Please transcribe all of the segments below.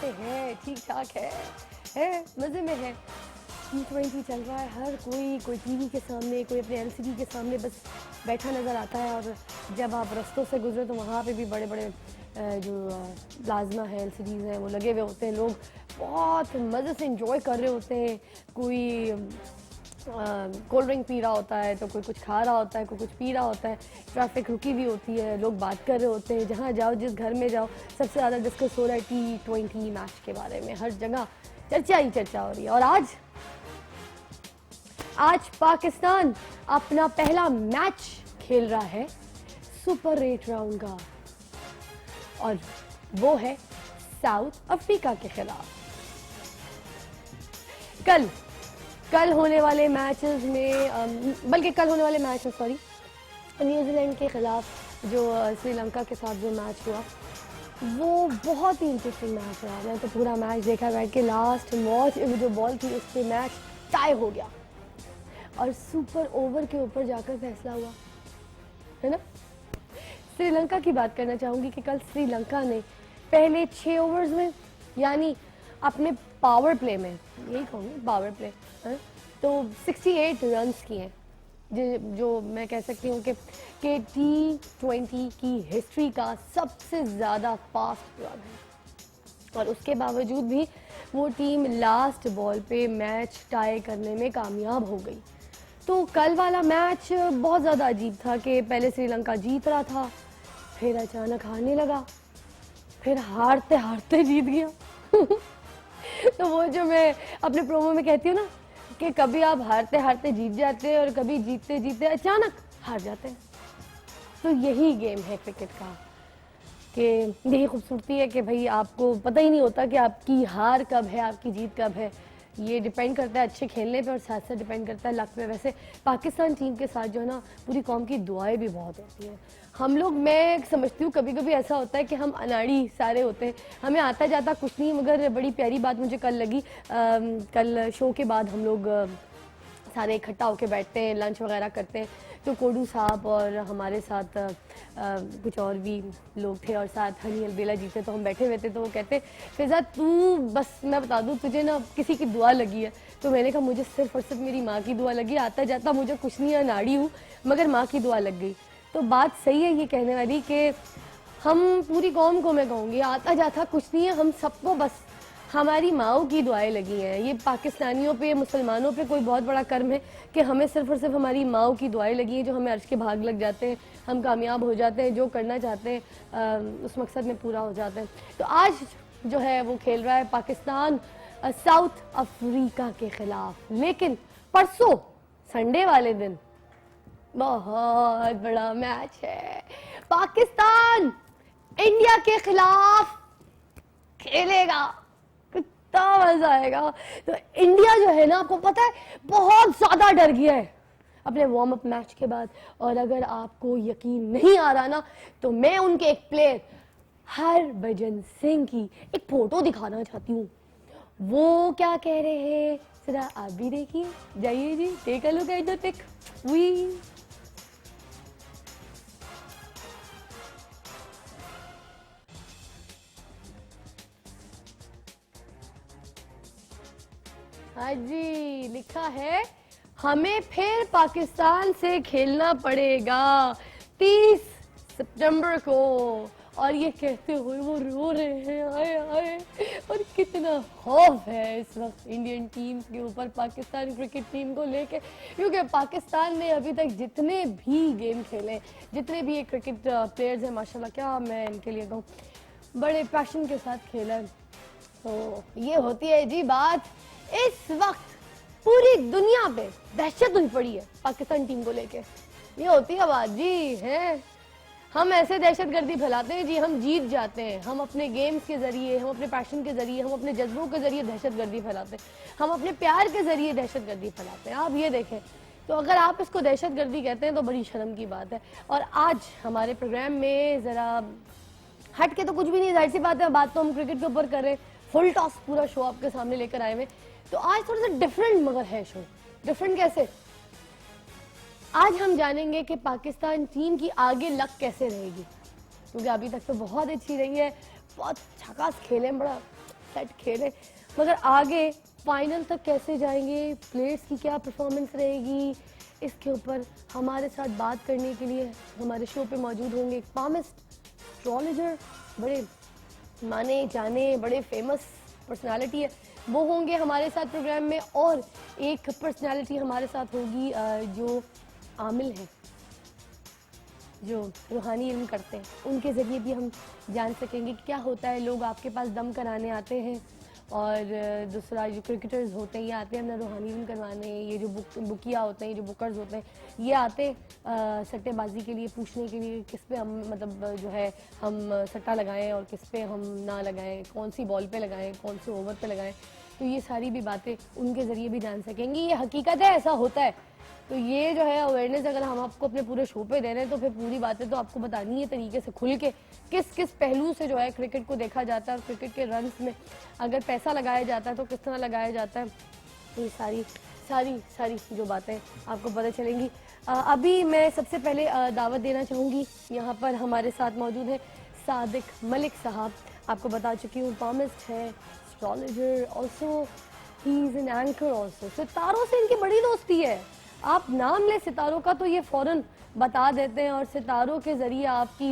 कैसे हैं? ठीक ठाक है मज़े में है। T20 चल रहा है, हर कोई टीवी के सामने, कोई अपने एलसीडी के सामने बस बैठा नज़र आता है। और जब आप रस्तों से गुजरे तो वहाँ पे भी बड़े बड़े जो प्लाज्मा है, एलसीडीज़ हैं, वो लगे हुए होते हैं। लोग बहुत मज़े से इंजॉय कर रहे होते हैं। कोई कोल्ड ड्रिंक पी रहा होता है, तो कोई कुछ खा रहा होता है, कोई कुछ पी रहा होता है। ट्रैफिक रुकी हुई होती है, लोग बात कर रहे होते हैं। जहाँ जाओ, जिस घर में जाओ, सबसे ज़्यादा डिस्कस हो रहा है T20 मैच के बारे में। हर जगह चर्चा ही चर्चा हो रही है। और आज पाकिस्तान अपना पहला मैच खेल रहा है सुपर 8 राउंड का, और वो है साउथ अफ्रीका के खिलाफ। कल होने वाले मैचेस में बल्कि कल होने वाले मैच में सॉरी न्यूजीलैंड के खिलाफ जो श्रीलंका के साथ जो मैच हुआ, वो बहुत ही इंटरेस्टिंग मैच रहा। मैं तो पूरा मैच देखा बैठ के। लास्ट मैच जो बॉल थी उस पर मैच टाई हो गया और सुपर ओवर के ऊपर जाकर फैसला हुआ, है ना। श्रीलंका की बात करना चाहूँगी कि कल श्रीलंका ने पहले 6 ओवर्स में, यानी अपने पावर प्ले में, यही कहूँगी पावर प्ले, तो 68 रन्स किए, जो मैं कह सकती हूँ कि T20 की हिस्ट्री का सबसे ज़्यादा फास्ट रन है। और उसके बावजूद भी वो टीम लास्ट बॉल पे मैच टाई करने में कामयाब हो गई। तो कल वाला मैच बहुत ज़्यादा अजीब था कि पहले श्रीलंका जीत रहा था, फिर अचानक हारने लगा, फिर हारते हारते जीत गया। तो वो जो मैं अपने प्रोमो में कहती हूँ ना कि कभी आप हारते हारते जीत जाते हैं और कभी जीतते जीतते अचानक हार जाते हैं। तो यही गेम है क्रिकेट का, कि यही खूबसूरती है कि भाई आपको पता ही नहीं होता कि आपकी हार कब है, आपकी जीत कब है। ये डिपेंड करता है अच्छे खेलने पे और साथ साथ डिपेंड करता है लक पे। वैसे पाकिस्तान टीम के साथ जो है ना, पूरी कौम की दुआएं भी बहुत होती हैं। हम लोग, मैं समझती हूँ कभी कभी ऐसा होता है कि हम अनाड़ी सारे होते हैं, हमें आता जाता कुछ नहीं। मगर बड़ी प्यारी बात मुझे कल लगी, कल शो के बाद हम लोग सारे इकट्ठा होके बैठते हैं, लंच वगैरह करते हैं। तो कोडू साहब और हमारे साथ कुछ और भी लोग थे और साथ हनी अलबेला जी थे। तो हम बैठे हुए थे, तो वो कहते फिजा तू, बस मैं बता दूं तुझे ना, किसी की दुआ लगी है। तो मैंने कहा मुझे सिर्फ और सिर्फ मेरी माँ की दुआ लगी। आता जाता मुझे कुछ नहीं, अनाड़ी हूँ, मगर माँ की दुआ लग गई। तो बात सही है ये कहने वाली कि हम पूरी कौम को, मैं कहूँगी, आता जाता कुछ नहीं है, हम सबको बस हमारी माओ की दुआएं लगी हैं। ये पाकिस्तानियों पे, मुसलमानों पे कोई बहुत बड़ा कर्म है कि हमें सिर्फ और सिर्फ हमारी माओ की दुआएं लगी हैं, जो हमें अर्श के भाग लग जाते हैं, हम कामयाब हो जाते हैं, जो करना चाहते हैं उस मकसद में पूरा हो जाते हैं। तो आज जो है वो खेल रहा है पाकिस्तान साउथ अफ्रीका के खिलाफ। लेकिन परसों संडे वाले दिन बहुत बड़ा मैच है। पाकिस्तान इंडिया के खिलाफ खेलेगा, कितना मजा आएगा। तो इंडिया जो है ना, आपको पता है, बहुत ज्यादा डर गया है अपने वार्म अप मैच के बाद। और अगर आपको यकीन नहीं आ रहा ना, तो मैं उनके एक प्लेयर हरभजन सिंह की एक फोटो दिखाना चाहती हूँ। वो क्या कह रहे हैं जरा आप भी देखिए, जाइए जी, take a look at the pic. We हाँ जी, लिखा है हमें फिर पाकिस्तान से खेलना पड़ेगा 30 सितंबर को। और ये कहते हुए वो रो रहे हैं, आए आए। और कितना खौफ है इस वक्त इंडियन टीम के ऊपर, पाकिस्तान क्रिकेट टीम को लेके। क्योंकि पाकिस्तान ने अभी तक जितने भी गेम खेले, जितने भी ये क्रिकेट प्लेयर्स हैं, माशाल्लाह, क्या मैं इनके लिए कहूँ, बड़े पैशन के साथ खेला है। तो ये होती है जी बात। इस वक्त पूरी दुनिया पे दहशत हुई पड़ी है पाकिस्तान टीम को लेके। ये होती है बात जी, है। हम ऐसे दहशतगर्दी फैलाते हैं जी, हम जीत जाते हैं। हम अपने गेम्स के जरिए, हम अपने पैशन के जरिए, हम अपने जज्बों के जरिए दहशतगर्दी फैलाते हैं। हम अपने प्यार के जरिए दहशतगर्दी फैलाते हैं। आप ये देखें, तो अगर आप इसको दहशतगर्दी कहते हैं तो बड़ी शर्म की बात है। और आज हमारे प्रोग्राम में जरा हट के तो कुछ भी नहीं, जाहिर सी बात है, बात तो हम क्रिकेट के ऊपर कर रहे हैं। फुल टॉस पूरा शो आपके सामने लेकर आए हुए। तो आज थोड़ा सा डिफरेंट मगर है शो। डिफरेंट कैसे? आज हम जानेंगे कि पाकिस्तान टीम की आगे लक कैसे रहेगी, क्योंकि अभी तक तो बहुत अच्छी रही है, बहुत झकास खेले, बड़ा सेट खेले, मगर आगे फाइनल तक कैसे जाएंगे, प्लेयर्स की क्या परफॉर्मेंस रहेगी, इसके ऊपर हमारे साथ बात करने के लिए हमारे शो पे मौजूद होंगे एक पामिस्ट एस्ट्रोलॉजर, बड़े माने जाने बड़े फेमस पर्सनालिटी है, वो होंगे हमारे साथ प्रोग्राम में। और एक पर्सनालिटी हमारे साथ होगी जो आमिल है, जो रूहानी इल्म करते हैं, उनके ज़रिए भी हम जान सकेंगे कि क्या होता है। लोग आपके पास दम कराने आते हैं और दूसरा जो क्रिकेटर्स होते हैं ये आते हैं अपना रूहानी इल्म करवाने, ये जो बुकिया होते हैं, ये जो बुकर्स होते हैं, ये आते सट्टेबाजी के लिए, पूछने के लिए किस पे हम मतलब जो है हम सट्टा लगाएं और किस पे हम ना लगाएं, कौन सी बॉल पे लगाएं, कौन से ओवर पे लगाएं। तो ये सारी भी बातें उनके ज़रिए भी जान सकेंगे। ये हकीकत है, ऐसा होता है। तो ये जो है अवेयरनेस अगर हम आपको अपने पूरे शो पे दे रहे हैं तो फिर पूरी बातें तो आपको बतानी है तरीके से खुल के, किस किस पहलू से जो है क्रिकेट को देखा जाता है और क्रिकेट के रन्स में अगर पैसा लगाया जाता है तो किस तरह लगाया जाता है। तो ये सारी सारी सारी जो बातें आपको पता चलेंगी। अभी मैं सबसे पहले दावत देना चाहूँगी, यहाँ पर हमारे साथ मौजूद है सादिक मलिक साहब। आपको बता चुकी हूँ पामिस्ट है, astrologer, also he is an anchor also. सितारों से इनकी बड़ी दोस्ती है। आप नाम ले सितारों का तो ये फौरन बता देते हैं और सितारों के ज़रिए आपकी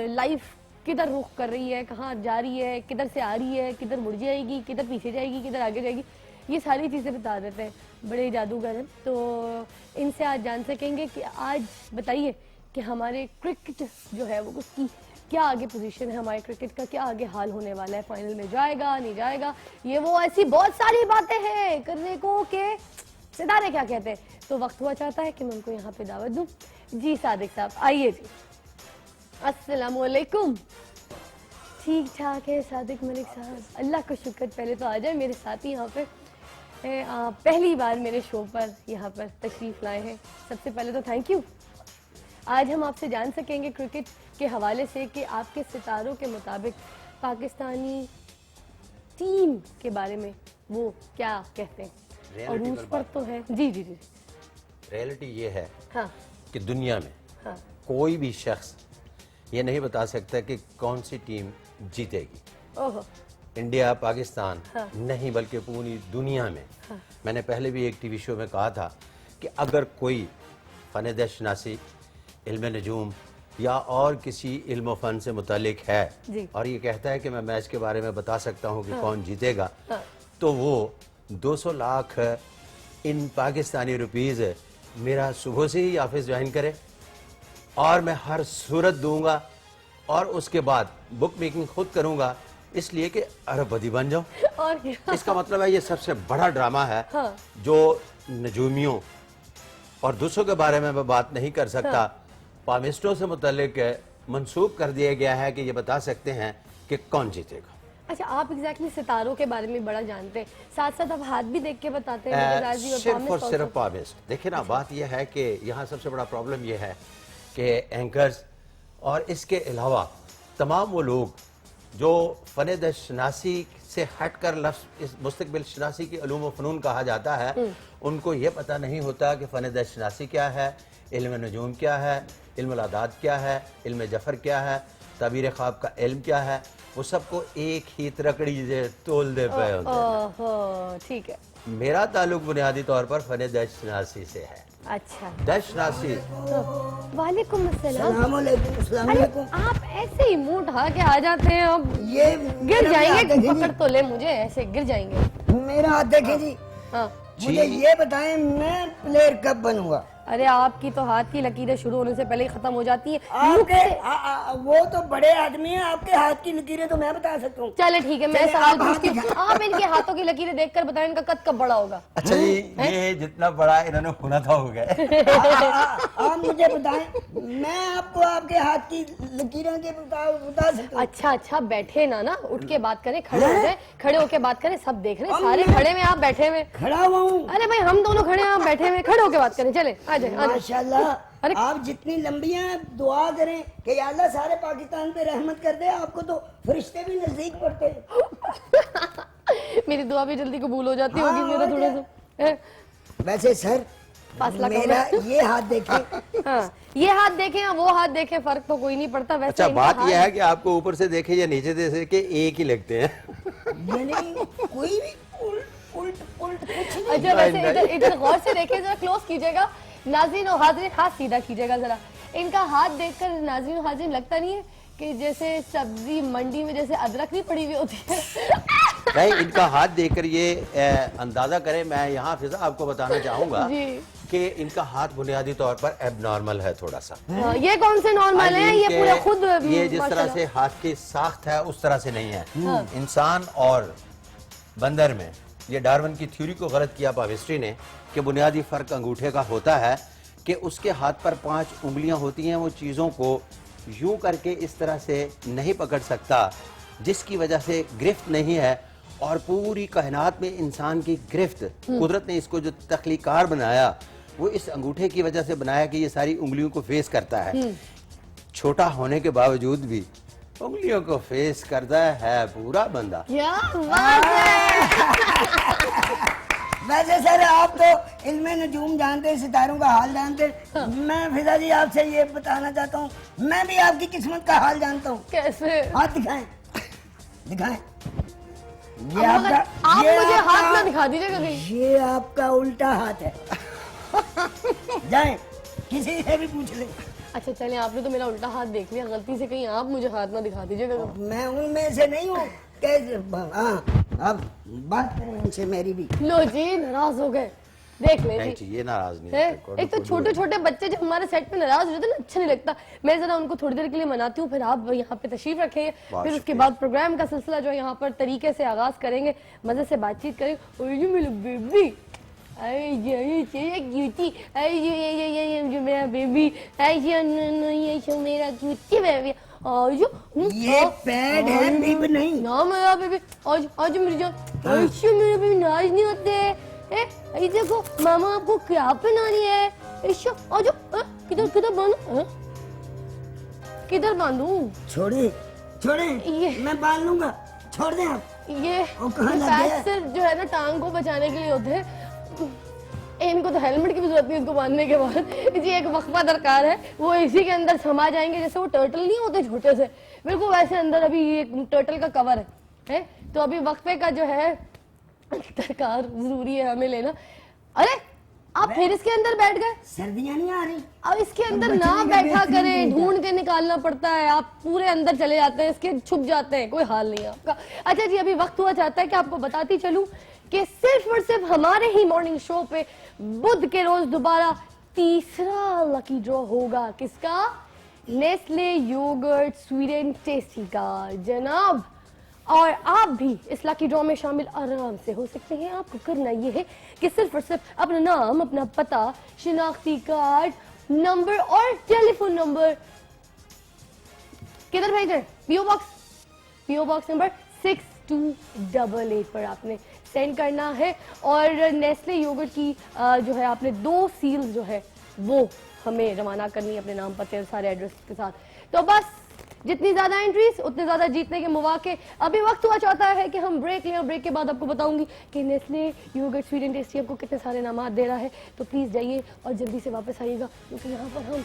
लाइफ किधर रुख कर रही है, कहाँ जा रही है, किधर से आ रही है, किधर मुड़ जाएगी, किधर पीछे जाएगी, किधर आगे जाएगी, ये सारी चीज़ें बता देते हैं। बड़े जादूगर हैं। तो इनसे आज जान सकेंगे कि आज बताइए कि हमारे क्रिकेट जो है वो उसकी क्या आगे पोजीशन है, हमारे क्रिकेट का क्या आगे हाल होने वाला है, फाइनल में जाएगा नहीं जाएगा, ये वो ऐसी बहुत सारी बातें हैं करने को कि सितारे क्या कहते हैं। तो वक्त हुआ चाहता है कि मैं उनको यहाँ पे दावत दूँ। जी सादिक साहब आइए जी। अस्सलाम वालेकुम। ठीक ठाक है सादिक मलिक साहब, अल्लाह का शुक्र। पहले तो आ जाए मेरे साथी यहाँ पे पहली बार मेरे शो पर यहाँ पर तशरीफ़ लाए हैं। सबसे पहले तो थैंक यू। आज हम आपसे जान सकेंगे क्रिकेट के हवाले से कि आपके सितारों के मुताबिक पाकिस्तानी टीम के बारे में वो क्या कहते हैं। और रूस पर तो है जी जी जी। रियलिटी ये है हाँ कि दुनिया में हाँ कोई भी शख्स ये नहीं बता सकता कि कौन सी टीम जीतेगी। ओहो इंडिया, पाकिस्तान हाँ। नहीं बल्कि पूरी दुनिया में। हाँ। मैंने पहले भी एक टीवी शो में कहा था कि अगर कोई फ़न-ए-शनासी, इल्म नजूम या और किसी इल्म फ़न से मुतालिक है जी। और ये कहता है कि मैं मैच के बारे में बता सकता हूँ कि हाँ। कौन जीतेगा, हाँ। तो वो 200 लाख इन पाकिस्तानी रुपीज़ मेरा सुबह से ही ऑफिस ज्वाइन करे और मैं हर सूरत दूंगा और उसके बाद बुक मेकिंग खुद करूंगा, इसलिए कि अरबपति बन जाऊं। और क्या? इसका मतलब है ये सबसे बड़ा ड्रामा है। हाँ। जो नजूमियों और दूसरों के बारे में मैं बात नहीं कर सकता, पामिस्टों से मुतल्लिक मंसूब कर दिया गया है कि ये बता सकते हैं कि कौन जीतेगा। अच्छा, आप एग्जैक्टली सितारों के बारे में बड़ा जानते हैं, साथ साथ आप हाथ भी देख के बताते हैं। सिर्फ और सिर्फ पामिस्ट। देखिए ना, बात यह है कि यहाँ सबसे बड़ा प्रॉब्लम यह है कि एंकर्स और इसके अलावा तमाम वो लोग जो फ़न-ए-शनासी से हट कर लफ्ज़ इस मुस्तक़बिल शनासी की उलूम व फ़नून कहा जाता है, उनको ये पता नहीं होता कि फ़न-ए-शनासी क्या है, इल्म नजूम क्या है, इल्म आदात क्या है, इल्म जफ़र क्या है, ताबीर ख्वाब का इल्म क्या है, वो सबको एक ही तरकड़ी से तोल दे पे होते हैं। ठीक है। मेरा ताल्लुक बुनियादी तौर पर फ़न-ए-शनासी से है। अच्छा, दशनासी। वालेकुम अस्सलाम। अस्सलाम अरे वालेकुम। आप ऐसे ही मुंह ढा के आ जाते हैं, अब ये गिर जाएंगे, मेरा पकड़ तो ले मुझे, ऐसे गिर जाएंगे। मेरा हाथ देखें जी। हाँ। मुझे ये बताएं मैं प्लेयर कब बनूंगा। अरे आपकी तो हाथ की लकीरें शुरू होने से पहले ही खत्म हो जाती है। आपके वो तो बड़े आदमी हैं, आपके हाथ की लकीरें तो मैं बता सकता हूँ। चले ठीक है, मैं चलिए, सवाल आप हाथ पूछती हूँ। दिखाएं। आप इनके हाथों की लकीरें देखकर बताएं इनका कद कब बड़ा होगा। अच्छा जी, ये जितना बड़ा इन्होंने खुना था हो गए। आप मुझे बताएं, मैं आपको आपके हाथ की लकीरें के बता सकता हूँ। अच्छा अच्छा, बैठे ना उठ के बात करें, खड़े हो जाए, खड़े होके बात करें, सब देख रहे हैं, सारे खड़े में आप बैठे हुए। खड़ा हुआ हूँ। अरे भाई हम दोनों खड़े हैं, आप बैठे हुए, खड़े होके बात करें। चले आ जाए। माशाल्लाह, अरे आप जितनी लंबी हैं दुआ करें कि या अल्लाह सारे पाकिस्तान पे रहमत कर दे। आपको तो फरिश्ते भी नजदीक पड़ते हैं। मेरी दुआ भी जल्दी कबूल हो जाती होगी। हाँ, मेरा और थोड़ा सा वैसे सर, फासला कम मेरा है। ये हाथ देखिए। हाँ, ये हाथ देखें या वो हाथ देखें, फर्क तो कोई नहीं पड़ता। वैसे अच्छा, इनका बात हाथ- यह है कि आपको ऊपर से देखे या नीचे से देखे एक ही लगते हैं। यानी कोई भी उल्ट उल्ट उल्ट कुछ नहीं। अच्छा, वैसे नहीं, इधर इधर गौर से देखें, जरा क्लोज कीजिएगा नाज़रीन और हाज़रीन, हाथ सीधा कीजिएगा जरा। इनका हाथ देखकर नाज़रीन और हाज़रीन लगता नहीं है कि जैसे सब्जी मंडी में जैसे अदरक नहीं पड़ी हुई होती है। नहीं, इनका हाथ देखकर ये अंदाजा करें। मैं यहाँ फिजा आपको बताना चाहूंगा जी। कि इनका हाथ बुनियादी तौर पर एबनॉर्मल है थोड़ा सा। हाँ, ये कौन से नॉर्मल है? ये के पूरा खुद ये जिस तरह माशाल्लाह। से हाथ की साख्त है उस तरह से नहीं है। हाँ। इंसान और बंदर में ये डार्विन की थ्योरी को गलत किया पाविस्ट्री ने कि बुनियादी फर्क अंगूठे का होता है कि उसके हाथ पर 5 उंगलियां होती हैं, वो चीज़ों को यूं करके इस तरह से नहीं पकड़ सकता, जिसकी वजह से गिरफ्त नहीं है। और पूरी कायनात में इंसान की गिरफ्त कुदरत ने इसको जो तख्लीकार बनाया वो इस अंगूठे की वजह से बनाया कि ये सारी उंगलियों को फेस करता है। छोटा होने के बावजूद भी उंगलियों को फेस करता है पूरा बंदा। क्या बात है। वैसे सर आप तो इल्म नजूम जानते हैं, सितारों का हाल जानते हैं। मैं फिजा जी आपसे ये बताना चाहता हूँ, मैं भी आपकी किस्मत का हाल जानता हूँ। कैसे? हाथ दिखाएं, दिखाएं। ये अब मगर आप ये मुझे आपका- हाथ ना दिखा दीजिएगा कहीं। ये आपका उल्टा हाथ है। जाएं, किसी से भी पूछ ले। अच्छा चलें, आपने तो मेरा उल्टा हाथ देख लिया, गलती से कहीं आप मुझे हाथ ना दिखा दीजिएगा। मैं उनमें से नहीं हूँ। कैसे? हाँ, अब बात करें उनसे मेरी भी। लो जी, नाराज हो गए। देख ले नहीं जी। जी, ये नाराज नहीं है? होते। एक तो छोटे छोटे बच्चे जब हमारे सेट पे नाराज हो जाते हैं ना, अच्छा नहीं लगता। मैं जरा उनको थोड़ी देर के लिए मनाती हूँ, फिर आप यहाँ पे तशरीफ रखेंगे, फिर उसके शुक्रिया। बाद प्रोग्राम का सिलसिला जो है यहाँ पर तरीके से आगाज करेंगे, मजे से बातचीत करेंगे। ओए ये मेरी बेबी, ये क्यूटी, ये मेरा बेबी, ये मेरा क्यूटी बेबी। ये पैड है, बिब नहीं। ना मेरा बेबी, आज आज मेरी जान, ऐसे मेरे बेबी नाराज नहीं होते। ये देखो मामा आपको क्या पहना रही है। ऐसे आज किधर किधर बांधू, किधर बांधू? छोड़े छोड़े, ये- मैं बांध लूंगा, छोड़ दें आप। ये वो कहाँ लग पैच गया? सिर्फ जो है ना टांग को बचाने के लिए होते हैं। इनको तो हेलमेट की भी जरूरत नहीं, इसको बांधने के बाद जी एक वक्फा दरकार है, वो इसी के अंदर समा जाएंगे। जैसे वो टर्टल नहीं होते छोटे से, बिल्कुल वैसे अंदर अभी ये टर्टल का कवर है। तो अभी वक्फे का जो है दरकार जरूरी है हमें लेना। अरे आप फिर इसके अंदर बैठ गए। सर्दियां नहीं आ रही। अब इसके अंदर बचने ना का बैठा बेहतरीन करें, तरीका। ढूंढ के निकालना पड़ता है। आप पूरे अंदर चले जाते हैं, इसके छुप जाते हैं, कोई हाल नहीं है आपका। अच्छा जी, अभी वक्त हुआ चाहता है कि आपको बताती चलूं कि सिर्फ और सिर्फ हमारे ही मॉर्निंग शो पे बुध के रोज दोबारा तीसरा लकी ड्रॉ होगा। किसका? नेस्ले योगर्ट स्वीडन टेस्टी का जनाब। और आप भी इस लकी ड्रॉ में शामिल आराम से हो सकते हैं। आपको करना यह है कि सिर्फ और सिर्फ अपना नाम, अपना पता, शिनाख्ती कार्ड नंबर और टेलीफोन नंबर किधर भेजें? पीओ बॉक्स नंबर 6288 पर आपने सेंड करना है। और नेस्ले योगर्ट की जो है आपने 2 सील्स जो है वो हमें रवाना करनी है अपने नाम पते और सारे एड्रेस के साथ। तो बस जितनी ज्यादा एंट्रीज उतने ज्यादा जीतने के मौके। अभी वक्त हुआ चाहता है कि हम ब्रेक लें और ब्रेक के बाद आपको बताऊंगी कि नेस्ले योगर्ट स्वीडन टेस्टी आपको कितने सारे इनामात दे रहा है। तो प्लीज जाइए और जल्दी से वापस आइएगा, क्योंकि यहाँ पर हम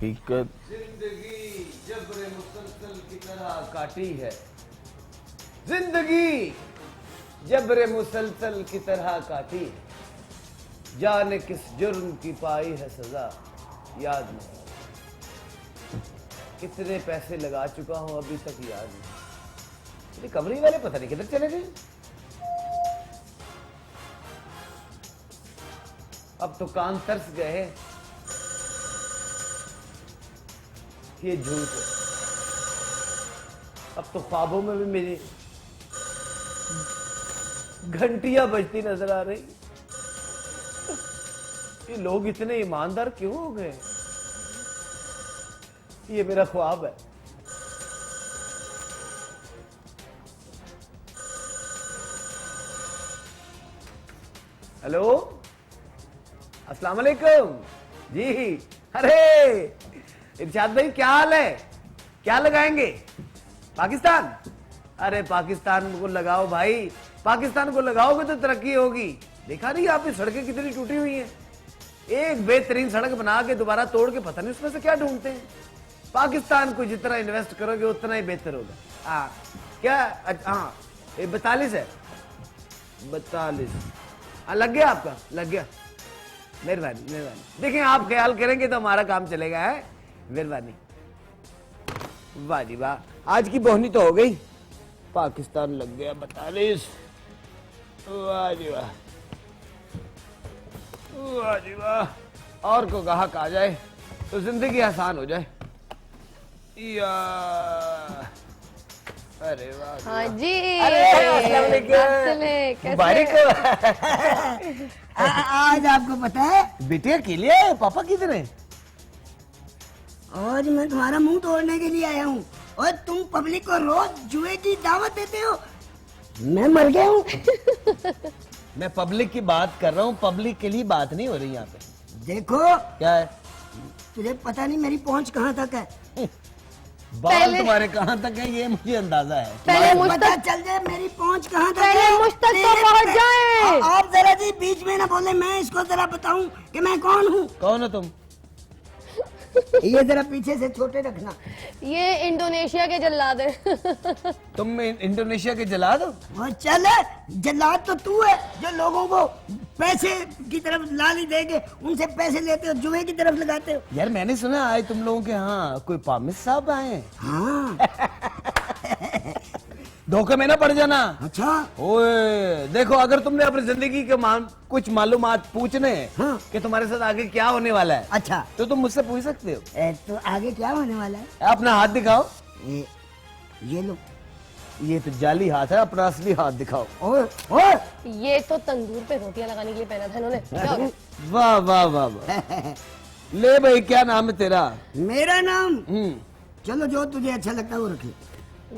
हकीकत जिंदगी जब्र मुसलसल की तरह काटी है। जिंदगी जब्र मुसलसल की तरह काटी है। जाने किस जुर्म की पाई है सजा याद नहीं। कितने पैसे लगा चुका हूं अभी तक याद नहीं। ये कमरी वाले पता नहीं किधर चले गए। अब तो कान तरस गए हैं। ये झूठ है। अब तो ख्वाबों में भी मेरी घंटियां बजती नजर आ रही। ये लोग इतने ईमानदार क्यों हो गए? ये मेरा ख्वाब है। हेलो, अस्सलाम वालेकुम जी। अरे इरशाद भाई क्या हाल है, क्या लगाएंगे? पाकिस्तान? अरे पाकिस्तान को लगाओ भाई, पाकिस्तान को लगाओगे तो तरक्की होगी। देखा नहीं आप सड़कें कितनी टूटी हुई हैं, एक बेहतरीन सड़क बना के दोबारा तोड़ के पता नहीं उसमें से क्या ढूंढते हैं। पाकिस्तान को जितना इन्वेस्ट करोगे उतना ही बेहतर होगा। हाँ क्या? हाँ 42 है, 42। हाँ लग गया आपका, लग गया। मेहरबानी मेहरबानी। देखें आप ख्याल करेंगे तो हमारा काम चलेगा है। मेहरबानी। वाह जी वाह, आज की बोहनी तो हो गई। पाकिस्तान लग गया 42। वाह जी वाह, वाह जी वाह। और को गाहक आ जाए तो जिंदगी आसान हो जाए। या अरे वाह। हाँ जी। अरे अस्सलाम वालेकुम। मुबारक हो। आज आपको पता है बेटे अकेले आए, पापा किधर हैं? आज मैं तुम्हारा मुंह तोड़ने के लिए आया हूँ और तुम पब्लिक को रोज जुए की दावत देते हो। मैं मर गया हूँ। मैं पब्लिक की बात कर रहा हूँ, पब्लिक के लिए बात नहीं हो रही यहाँ पे। देखो क्या है? तुझे पता नहीं मेरी पहुंच कहाँ तक है। बाल तुम्हारे कहाँ तक है ये मुझे अंदाजा है। पहले मुझ पता तक, चल जाए मेरी पहुंच कहाँ तक पहले है। मुझ तक तो तेरे- पहुंच जाए। आप जरा जी बीच में ना बोले, मैं इसको जरा बताऊं कि मैं कौन हूँ। कौन हो तुम? ये जरा पीछे से छोटे रखना। ये इंडोनेशिया के जल्लाद हैं। तुम इंडोनेशिया के जलाद हो? और चल जल्लाद तो तू है जो लोगों को पैसे की तरफ लाली देके उनसे पैसे लेते हो, जुए की तरफ लगाते हो। यार मैंने सुना आज तुम लोगों के यहाँ कोई पामिद साहब आए हैं। हाँ धोखे में ना पड़ जाना। अच्छा। ओए देखो, अगर तुमने अपनी जिंदगी के कुछ मालूमात पूछने हैं हाँ। कि तुम्हारे साथ आगे क्या होने वाला है, अच्छा तो तुम मुझसे पूछ सकते हो। तो आगे क्या होने वाला है? अपना हाथ दिखाओ। ये लो। ये तो जाली हाथ है, अपना असली हाथ दिखाओ। ओए ओए ये तो तंदूर पे रोटियां लगाने के लिए पहना था इन्होंने। क्या हो गया? वाह वाह वाह वाह। ले भाई, क्या नाम है तेरा? मेरा नाम, चलो जो तुझे अच्छा लगता है वो रखिए।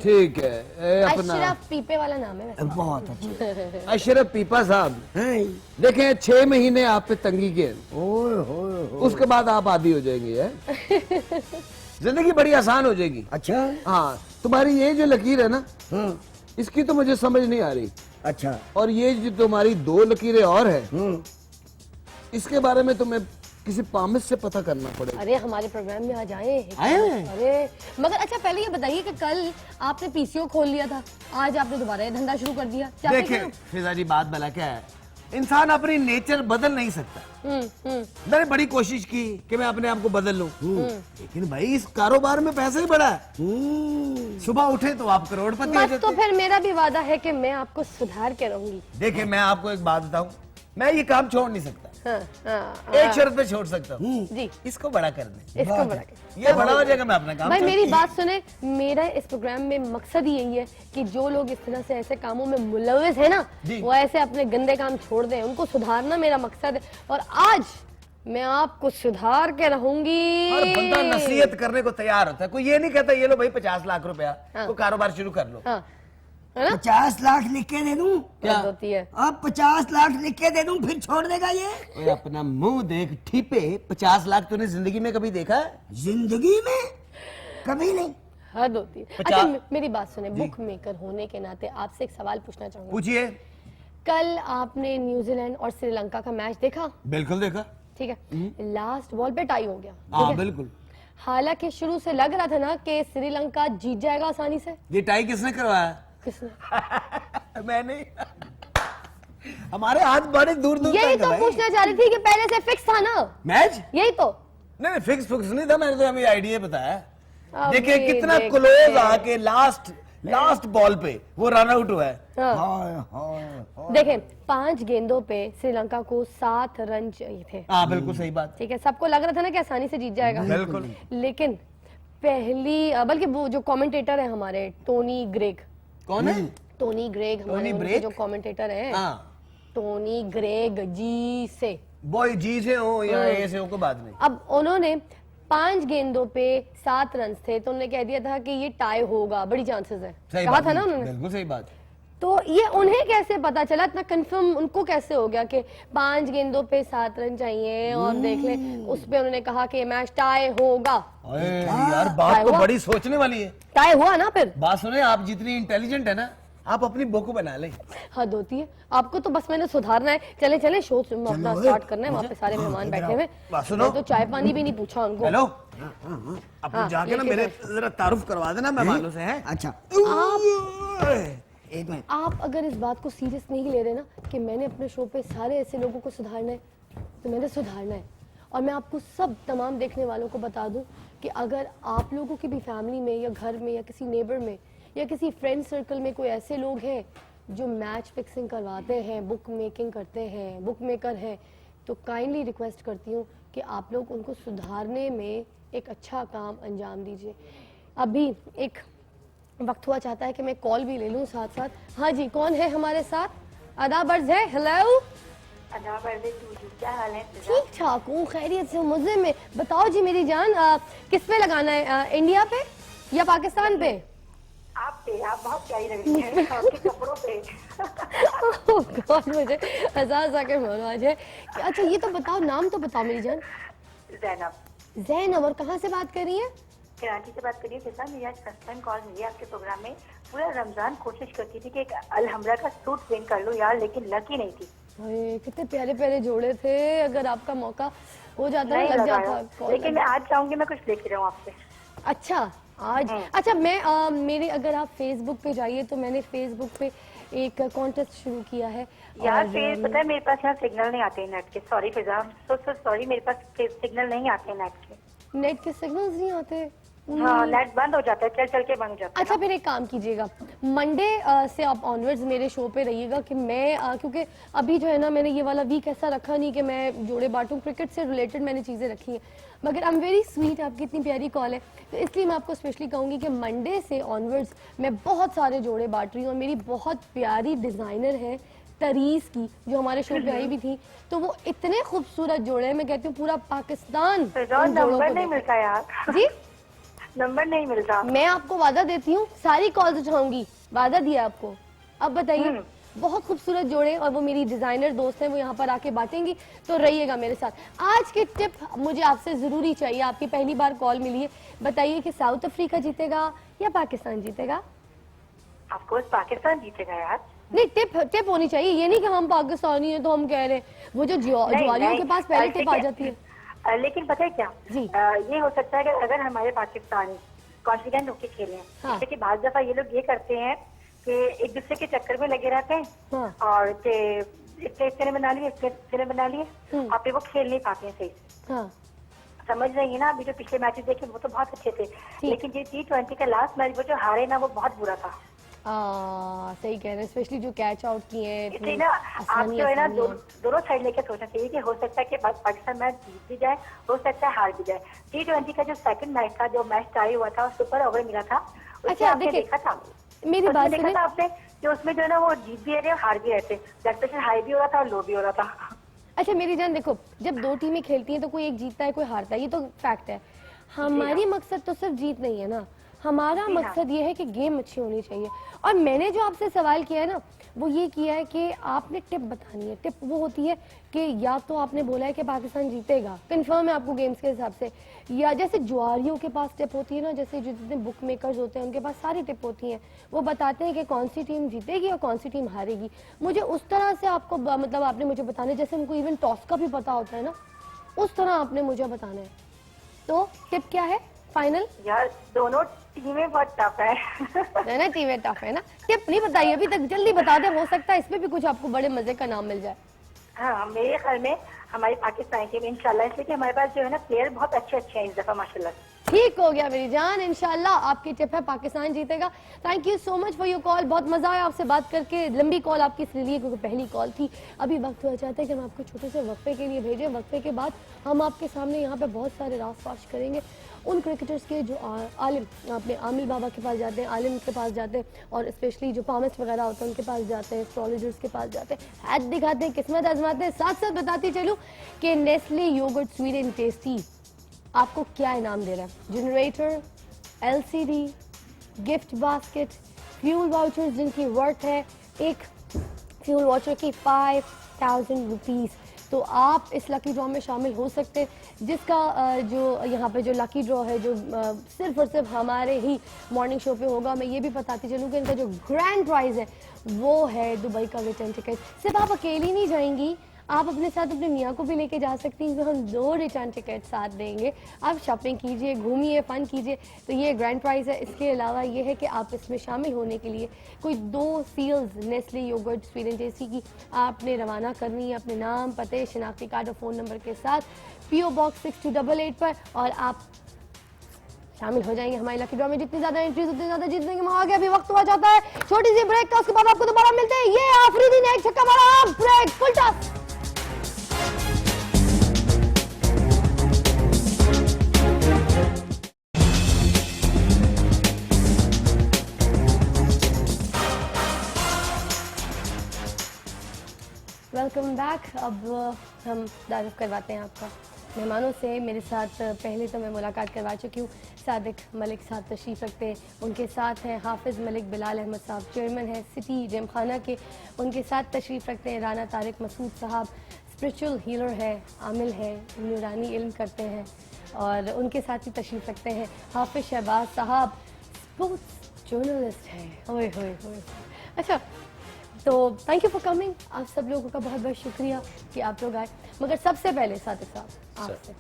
ठीक है। अपना अशरफ पीपे वाला नाम है वैसे। बहुत अच्छा। अशरफ पीपा साहब। हाँ। देखें 6 महीने आप पे तंगी के, ओए होए होए। उसके बाद आप आदी हो जाएंगे है? जिंदगी बड़ी आसान हो जाएगी। अच्छा। हाँ, तुम्हारी ये जो लकीर है ना, हाँ। इसकी तो मुझे समझ नहीं आ रही। अच्छा। और ये जो तुम्हारी 2 लकीरें और है, हम्म। इसके बारे में तुम्हें किसी पामिद से पता करना पड़ेगा। अरे हमारे प्रोग्राम में आ जाए। आए हैं? अरे मगर अच्छा पहले ये बताइए कि कल आपने पीसीओ खोल लिया था, आज आपने दोबारा ये धंधा शुरू कर दिया। चाहते देखिए क्यों? फिजा जी, बात भला क्या है, इंसान अपनी नेचर बदल नहीं सकता। मैंने बड़ी कोशिश की कि मैं अपने आप को बदल लूं, लेकिन भाई इस कारोबार में पैसा ही बड़ा है। सुबह उठे तो आप करोड़पति हो बस जाते। तो फिर मेरा भी वादा है कि मैं आपको सुधार के रहूंगी। देखिए मैं आपको एक बात बताऊं, मैं ये काम छोड़ नहीं सकता। हाँ, हाँ, एक शर्त पे छोड़ सकता हूँ, जी इसको बड़ा कर दे। इसको बड़ा कर। ये बड़ा हो जाएगा, मैं अपना काम भाई छोड़- मेरी बात सुने, मेरा इस प्रोग्राम में मकसद ही यही है कि जो लोग इस तरह से ऐसे कामों में मुलव्विस है ना, जी। वो ऐसे अपने गंदे काम छोड़ दें, उनको सुधारना मेरा मकसद है। और आज मैं आपको सुधार के रहूंगी। हर बंदा नसीहत करने को तैयार होता है, कोई ये नहीं कहता ये लो भाई 50 लाख रुपया हाँ। तो कारोबार शुरू कर लो। हाँ, है ना? 50 लाख लिख के दे दूं? क्या? हद होती है। अब 50 लाख लिख के दे दूं फिर छोड़ देगा ये? ओए अपना मुंह देख ठीपे, 50 लाख तूने जिंदगी में कभी देखा है? जिंदगी में कभी नहीं। हद होती है। अच्छा मेरी बात सुने, बुक मेकर होने के नाते आपसे एक सवाल पूछना चाहूंगी। पूछिए। कल आपने न्यूजीलैंड और श्रीलंका का मैच देखा? बिल्कुल देखा। ठीक है, लास्ट बॉल पे टाई हो गया। ठीक हाँ है? बिल्कुल। हालांकि शुरू से लग रहा था ना कि श्रीलंका जीत जाएगा आसानी से। ये टाई किसने करवाया? किसने? मैंने। हमारे हाथ बड़े दूर दूर यही तक तो है भाई। पूछना चाह रही थी कि पहले से फिक्स था ना मैच? यही तो। नहीं फिक्स नहीं था, मैंने तो हमें आइडिया बताया। अभी देखिए कितना देखते क्लोज आके लास्ट बॉल पे वो रन आउट हुआ है। हाँ। हाय हाय हाय। देखें 5 गेंदों पे श्रीलंका को 7 रन चाहिए थे। हाँ बिल्कुल सही बात। ठीक है, सबको लग रहा था ना कि आसानी से जीत जाएगा। बिल्कुल। लेकिन बल्कि वो जो कमेंटेटर है हमारे टोनी ग्रेग, कौन है? टोनी ग्रेग हमारे टोनी उनके ब्रेक? जो कमेंटेटर हैं, हाँ टोनी ग्रेग जी से। बॉय जी से हो या ए से हो कोई बात नहीं। अब उन्होंने 5 गेंदों पे 7 रन थे तो उन्होंने कह दिया था कि ये टाई होगा, बड़ी चांसेस है, सही कहा बात था ना है, उन्होंने। बिल्कुल सही बात। तो ये उन्हें कैसे पता चला, इतना कंफर्म उनको कैसे हो गया कि 5 गेंदों पे 7 रन चाहिए? और देख ले उस पे उन्होंने कहा कि मैच टाई होगा। अरे यार बात तो बड़ी सोचने वाली है। टाई हुआ ना फिर? बात सुने, आप जितनी इंटेलिजेंट है ना, आप अपनी बुक बना लें। हद होती है आपको तो, बस मैंने सुधारना है। चले चले शो अपना स्टार्ट करना है, वहाँ पे सारे मेहमान बैठे हुए। सुनो, मैं तो चाय पानी भी नहीं पूछा उनको। हेलो, आप जाके ना मेरे जरा तारुफ करवा देना मेहमानों से। है अच्छा एक मिनट, आप अगर इस बात को सीरियस नहीं ले रहे ना कि मैंने अपने शो पे सारे ऐसे लोगों को सुधारना है, तो मैंने सुधारना है। और मैं आपको सब तमाम देखने वालों को बता दूं कि अगर आप लोगों की भी फैमिली में या घर में या किसी नेबर में या किसी फ्रेंड सर्कल में कोई ऐसे लोग हैं जो मैच फिक्सिंग करवाते हैं, बुक मेकिंग करते हैं, बुक मेकर हैं, तो काइंडली रिक्वेस्ट करती हूँ कि आप लोग उनको सुधारने में एक अच्छा काम अंजाम दीजिए। अभी एक वक्त हुआ चाहता है कि मैं कॉल भी ले लूं साथ साथ। हाँ जी, कौन है हमारे साथ? अदा बर्ज है। हेलो, अदा बर्ज, क्या हाल है? ठीक ठाक हूँ, खैरियत से, मजे में। बताओ जी मेरी जान, किस पे लगाना है, इंडिया पे या पाकिस्तान पे? आप पे, आप बहुत प्यारी लग रही हैं आपके कपड़ों पे। ओह गॉड, मुझे एहसास आके मनवाज है। अच्छा ये तो बताओ, नाम तो बताओ मेरी जान। ज़ैनब। ज़ैनब, और कहाँ से बात कर रही है? कराची से बात करिए। जैसा मेरी आज फर्स्ट टाइम कॉल मिली आपके प्रोग्राम में। पूरा रमजान कोशिश करती थी कि एक अलहमरा का सूट विन कर लूं यार, लेकिन लकी नहीं थी। अरे कितने प्यारे प्यारे जोड़े थे, अगर आपका मौका हो जाता नहीं लग लगाया, जाता कॉल। लेकिन मैं आज चाहूंगी मैं कुछ लेके जाऊँ आपसे। अच्छा आज, अच्छा मैं मेरे, अगर आप फेसबुक पे जाइए तो मैंने फेसबुक पे एक कॉन्टेस्ट शुरू किया है। यार और, फिर पता है मेरे पास यहाँ सिग्नल नहीं आते नेट के। सॉरी फिजा, सो सॉरी, मेरे पास सिग्नल नहीं आते नेट के। नेट के सिग्नल्स नहीं आते? हाँ, नेट बंद हो जाता है, चल चल के बंद हो जाता है। अच्छा फिर एक काम कीजिएगा, मंडे से आप ऑनवर्ड्स मेरे शो पे रहिएगा कि मैं क्योंकि अभी जो है ना मैंने ये वाला वीक ऐसा रखा नहीं कि मैं जोड़े बांटूं, क्रिकेट से रिलेटेड मैंने चीज़ें रखी हैं। मगर आई एम वेरी स्वीट, आपकी इतनी प्यारी कॉल है, तो इसलिए मैं आपको स्पेशली कहूँगी कि मंडे से ऑनवर्ड्स मैं बहुत सारे जोड़े बांट रही हूँ। और मेरी बहुत प्यारी डिज़ाइनर है तरीस की, जो हमारे शो पे आई भी थी, तो वो इतने खूबसूरत जोड़े हैं, मैं कहती हूँ पूरा पाकिस्तान फिजा, उन जोड़ों नंबर को नहीं देखे। मिलता यार। जी नंबर नहीं मिलता। मैं आपको वादा देती हूँ सारी कॉल्स उठाऊंगी, वादा दिया आपको। अब बताइए, बहुत खूबसूरत जोड़े, और वो मेरी डिजाइनर दोस्त हैं, वो यहाँ पर आके बांटेंगी, तो रहिएगा मेरे साथ। आज की टिप मुझे आपसे जरूरी चाहिए, आपकी पहली बार कॉल मिली है, बताइए कि साउथ अफ्रीका जीतेगा या पाकिस्तान जीतेगा? ऑफ कोर्स पाकिस्तान जीतेगा यार। नहीं, टिप होनी चाहिए, ये नहीं कि हम पाकिस्तानी हैं तो हम कह रहे हैं। वो जो जुआरियों के पास पहले टिप आ जाती है। लेकिन पता है क्या, जी। ये हो सकता है कि अगर हमारे पाकिस्तानी कॉन्फिडेंट होकर खेलें। हाँ। जैसे कि बाद दफा ये लोग ये करते हैं कि एक दूसरे के चक्कर में लगे रहते हैं। हाँ। और इसने बना लिए, इसने बना लिए, और फिर वो खेल नहीं पाते हैं सही से। हाँ समझ रही है ना? अभी जो पिछले मैचेस देखे वो तो बहुत अच्छे थे, लेकिन ये T20 का लास्ट मैच वो जो हारे ना, वो बहुत बुरा था। सही कह रहे हैं, स्पेशली जो कैच आउट किए हैं। इसलिए ना आपको है ना दोनों साइड लेके सोचना चाहिए कि हो सकता है कि पाकिस्तान मैच जीत भी जाए, हो सकता है हार भी जाए। T20 का जो सेकंड मैच था, जो मैच टाई हुआ था, सुपर ओवर मिला था, उसमें अच्छा, आपने देखिए, देखा था, मेरी बात देखा सुनिए। था आपने कि उसमें जो है ना वो जीत भी रहे और हार भी रहे थे। ब्लड प्रेशर हाई भी हो रहा था और लो भी हो रहा था। अच्छा मेरी जान, देखो जब दो टीमें खेलती हैं तो कोई एक जीतता है कोई हारता है, ये तो फैक्ट है। हमारी मकसद तो सिर्फ जीत नहीं है ना, हमारा मकसद ये है कि गेम अच्छी होनी चाहिए। और मैंने जो आपसे सवाल किया है ना, वो ये किया है कि आपने टिप बतानी है। टिप वो होती है कि या तो आपने बोला है कि पाकिस्तान जीतेगा, कंफर्म है आपको गेम्स के हिसाब से, या जैसे जुआरियों के पास टिप होती है ना, जैसे जो जितने बुक मेकर्स होते हैं उनके पास सारी टिप होती हैं, वो बताते हैं कि कौन सी टीम जीतेगी और कौन सी टीम हारेगी। मुझे उस तरह से आपको मतलब आपने मुझे बताना है, जैसे हमको इवन टॉस का भी पता होता है ना, उस तरह आपने मुझे बताना है। तो टिप क्या है फाइनल? यार दोनों टीमें बहुत टफ है। ना टीमें टफ है ना। टिप नहीं बताइए अभी तक, जल्दी बता दे, हो सकता है इसमें भी कुछ आपको बड़े मजे का नाम मिल जाए। हाँ, मेरे ख्याल में हमारी पाकिस्तानी टीम इंशाल्लाह, इसलिए कि हमारे पास जो है ना प्लेयर बहुत अच्छे अच्छे हैं इस दफा माशाल्लाह। ठीक हो गया मेरी जान, इंशाल्लाह आपकी टिप है पाकिस्तान जीतेगा। Thank you so much for your call, बहुत मजा आया आपसे बात करके। लंबी कॉल आपकी इसलिए क्योंकि पहली कॉल थी। अभी वक्त हुआ चाहता है कि हम आपको छोटे से वक्फे के लिए भेजें। वक्फे के बाद हम आपके सामने यहाँ पे बहुत सारे राज फाश करेंगे उन क्रिकेटर्स के जो आलिम, अपने आमिल बाबा के पास जाते हैं, आलिम के पास जाते हैं, और स्पेशली जो पामिस्ट वगैरह होते हैं उनके पास जाते हैं, एस्ट्रोलॉजर्स के पास जाते हैं, हाथ दिखाते हैं, किस्मत आजमाते हैं। साथ साथ बताती चलूँ कि Nestle yogurt sweet and tasty आपको क्या इनाम दे रहा है। Generator, LCD, gift basket, fuel vouchers जिनकी वर्थ है एक फ्यूल वाउचर की 5000 रुपीज़। तो आप इस लकी ड्रॉ में शामिल हो सकते हैं, जिसका जो यहाँ पे जो लकी ड्रॉ है जो सिर्फ और सिर्फ हमारे ही मॉर्निंग शो पे होगा। मैं ये भी बताती चलूँ कि इनका जो ग्रैंड प्राइज़ है वो है दुबई का रिटर्न टिकट। सिर्फ आप अकेली नहीं जाएंगी, आप अपने साथ अपने मियाँ को भी लेके जा सकती हैं, हम 2 रिटर्न टिकट साथ देंगे। आप शॉपिंग कीजिए, घूमिए, फन कीजिए। तो ये ग्रैंड प्राइज़ है। इसके अलावा ये है कि आप इसमें शामिल होने के लिए कोई 2 seals Nestle yogurt sweet and tasty की आपने रवाना करनी है अपने नाम, पते, शनाख्ती कार्ड और फ़ोन नंबर के साथ PO Box 6288 पर, और आप शामिल हो जाएंगे हमारे लकी ड्रॉ में। जितनी ज़्यादा एंट्रीज उतनी ज़्यादा जीतने के मौके। अभी वक्त हुआ जाता है छोटी सी ब्रेक का, उसके बाद आपको दोबारा मिलते हैं। ये आखिरी दिन है, एक छक्का मारा, break, full toss. Welcome back. अब हम तारुफ करवाते हैं आपका मेहमानों से। मेरे साथ पहले तो मैं मुलाकात करवा चुकी हूँ, सादिक मलिक साहब तशरीफ़ रखते हैं। उनके साथ हैं हाफिज़ मलिक बिलाल अहमद साहब, चेयरमैन हैं सिटी जिम खाना के। उनके साथ तशरीफ़ रखते हैं राना तारिक मसूद साहब, स्पिरिचुअल हीलर है, आमिल है, नूरानी इल्म करते हैं। और उनके साथ ही तशरीफ़ रखते हैं हाफिज़ शहबाज साहब, स्पोर्ट्स जर्नलिस्ट हैं। ओए होए होए। अच्छा, तो थैंक यू फॉर कमिंग। आप सब लोगों का बहुत बहुत शुक्रिया कि आप लोग आए। मगर सबसे पहले सादिक साहब आपसे,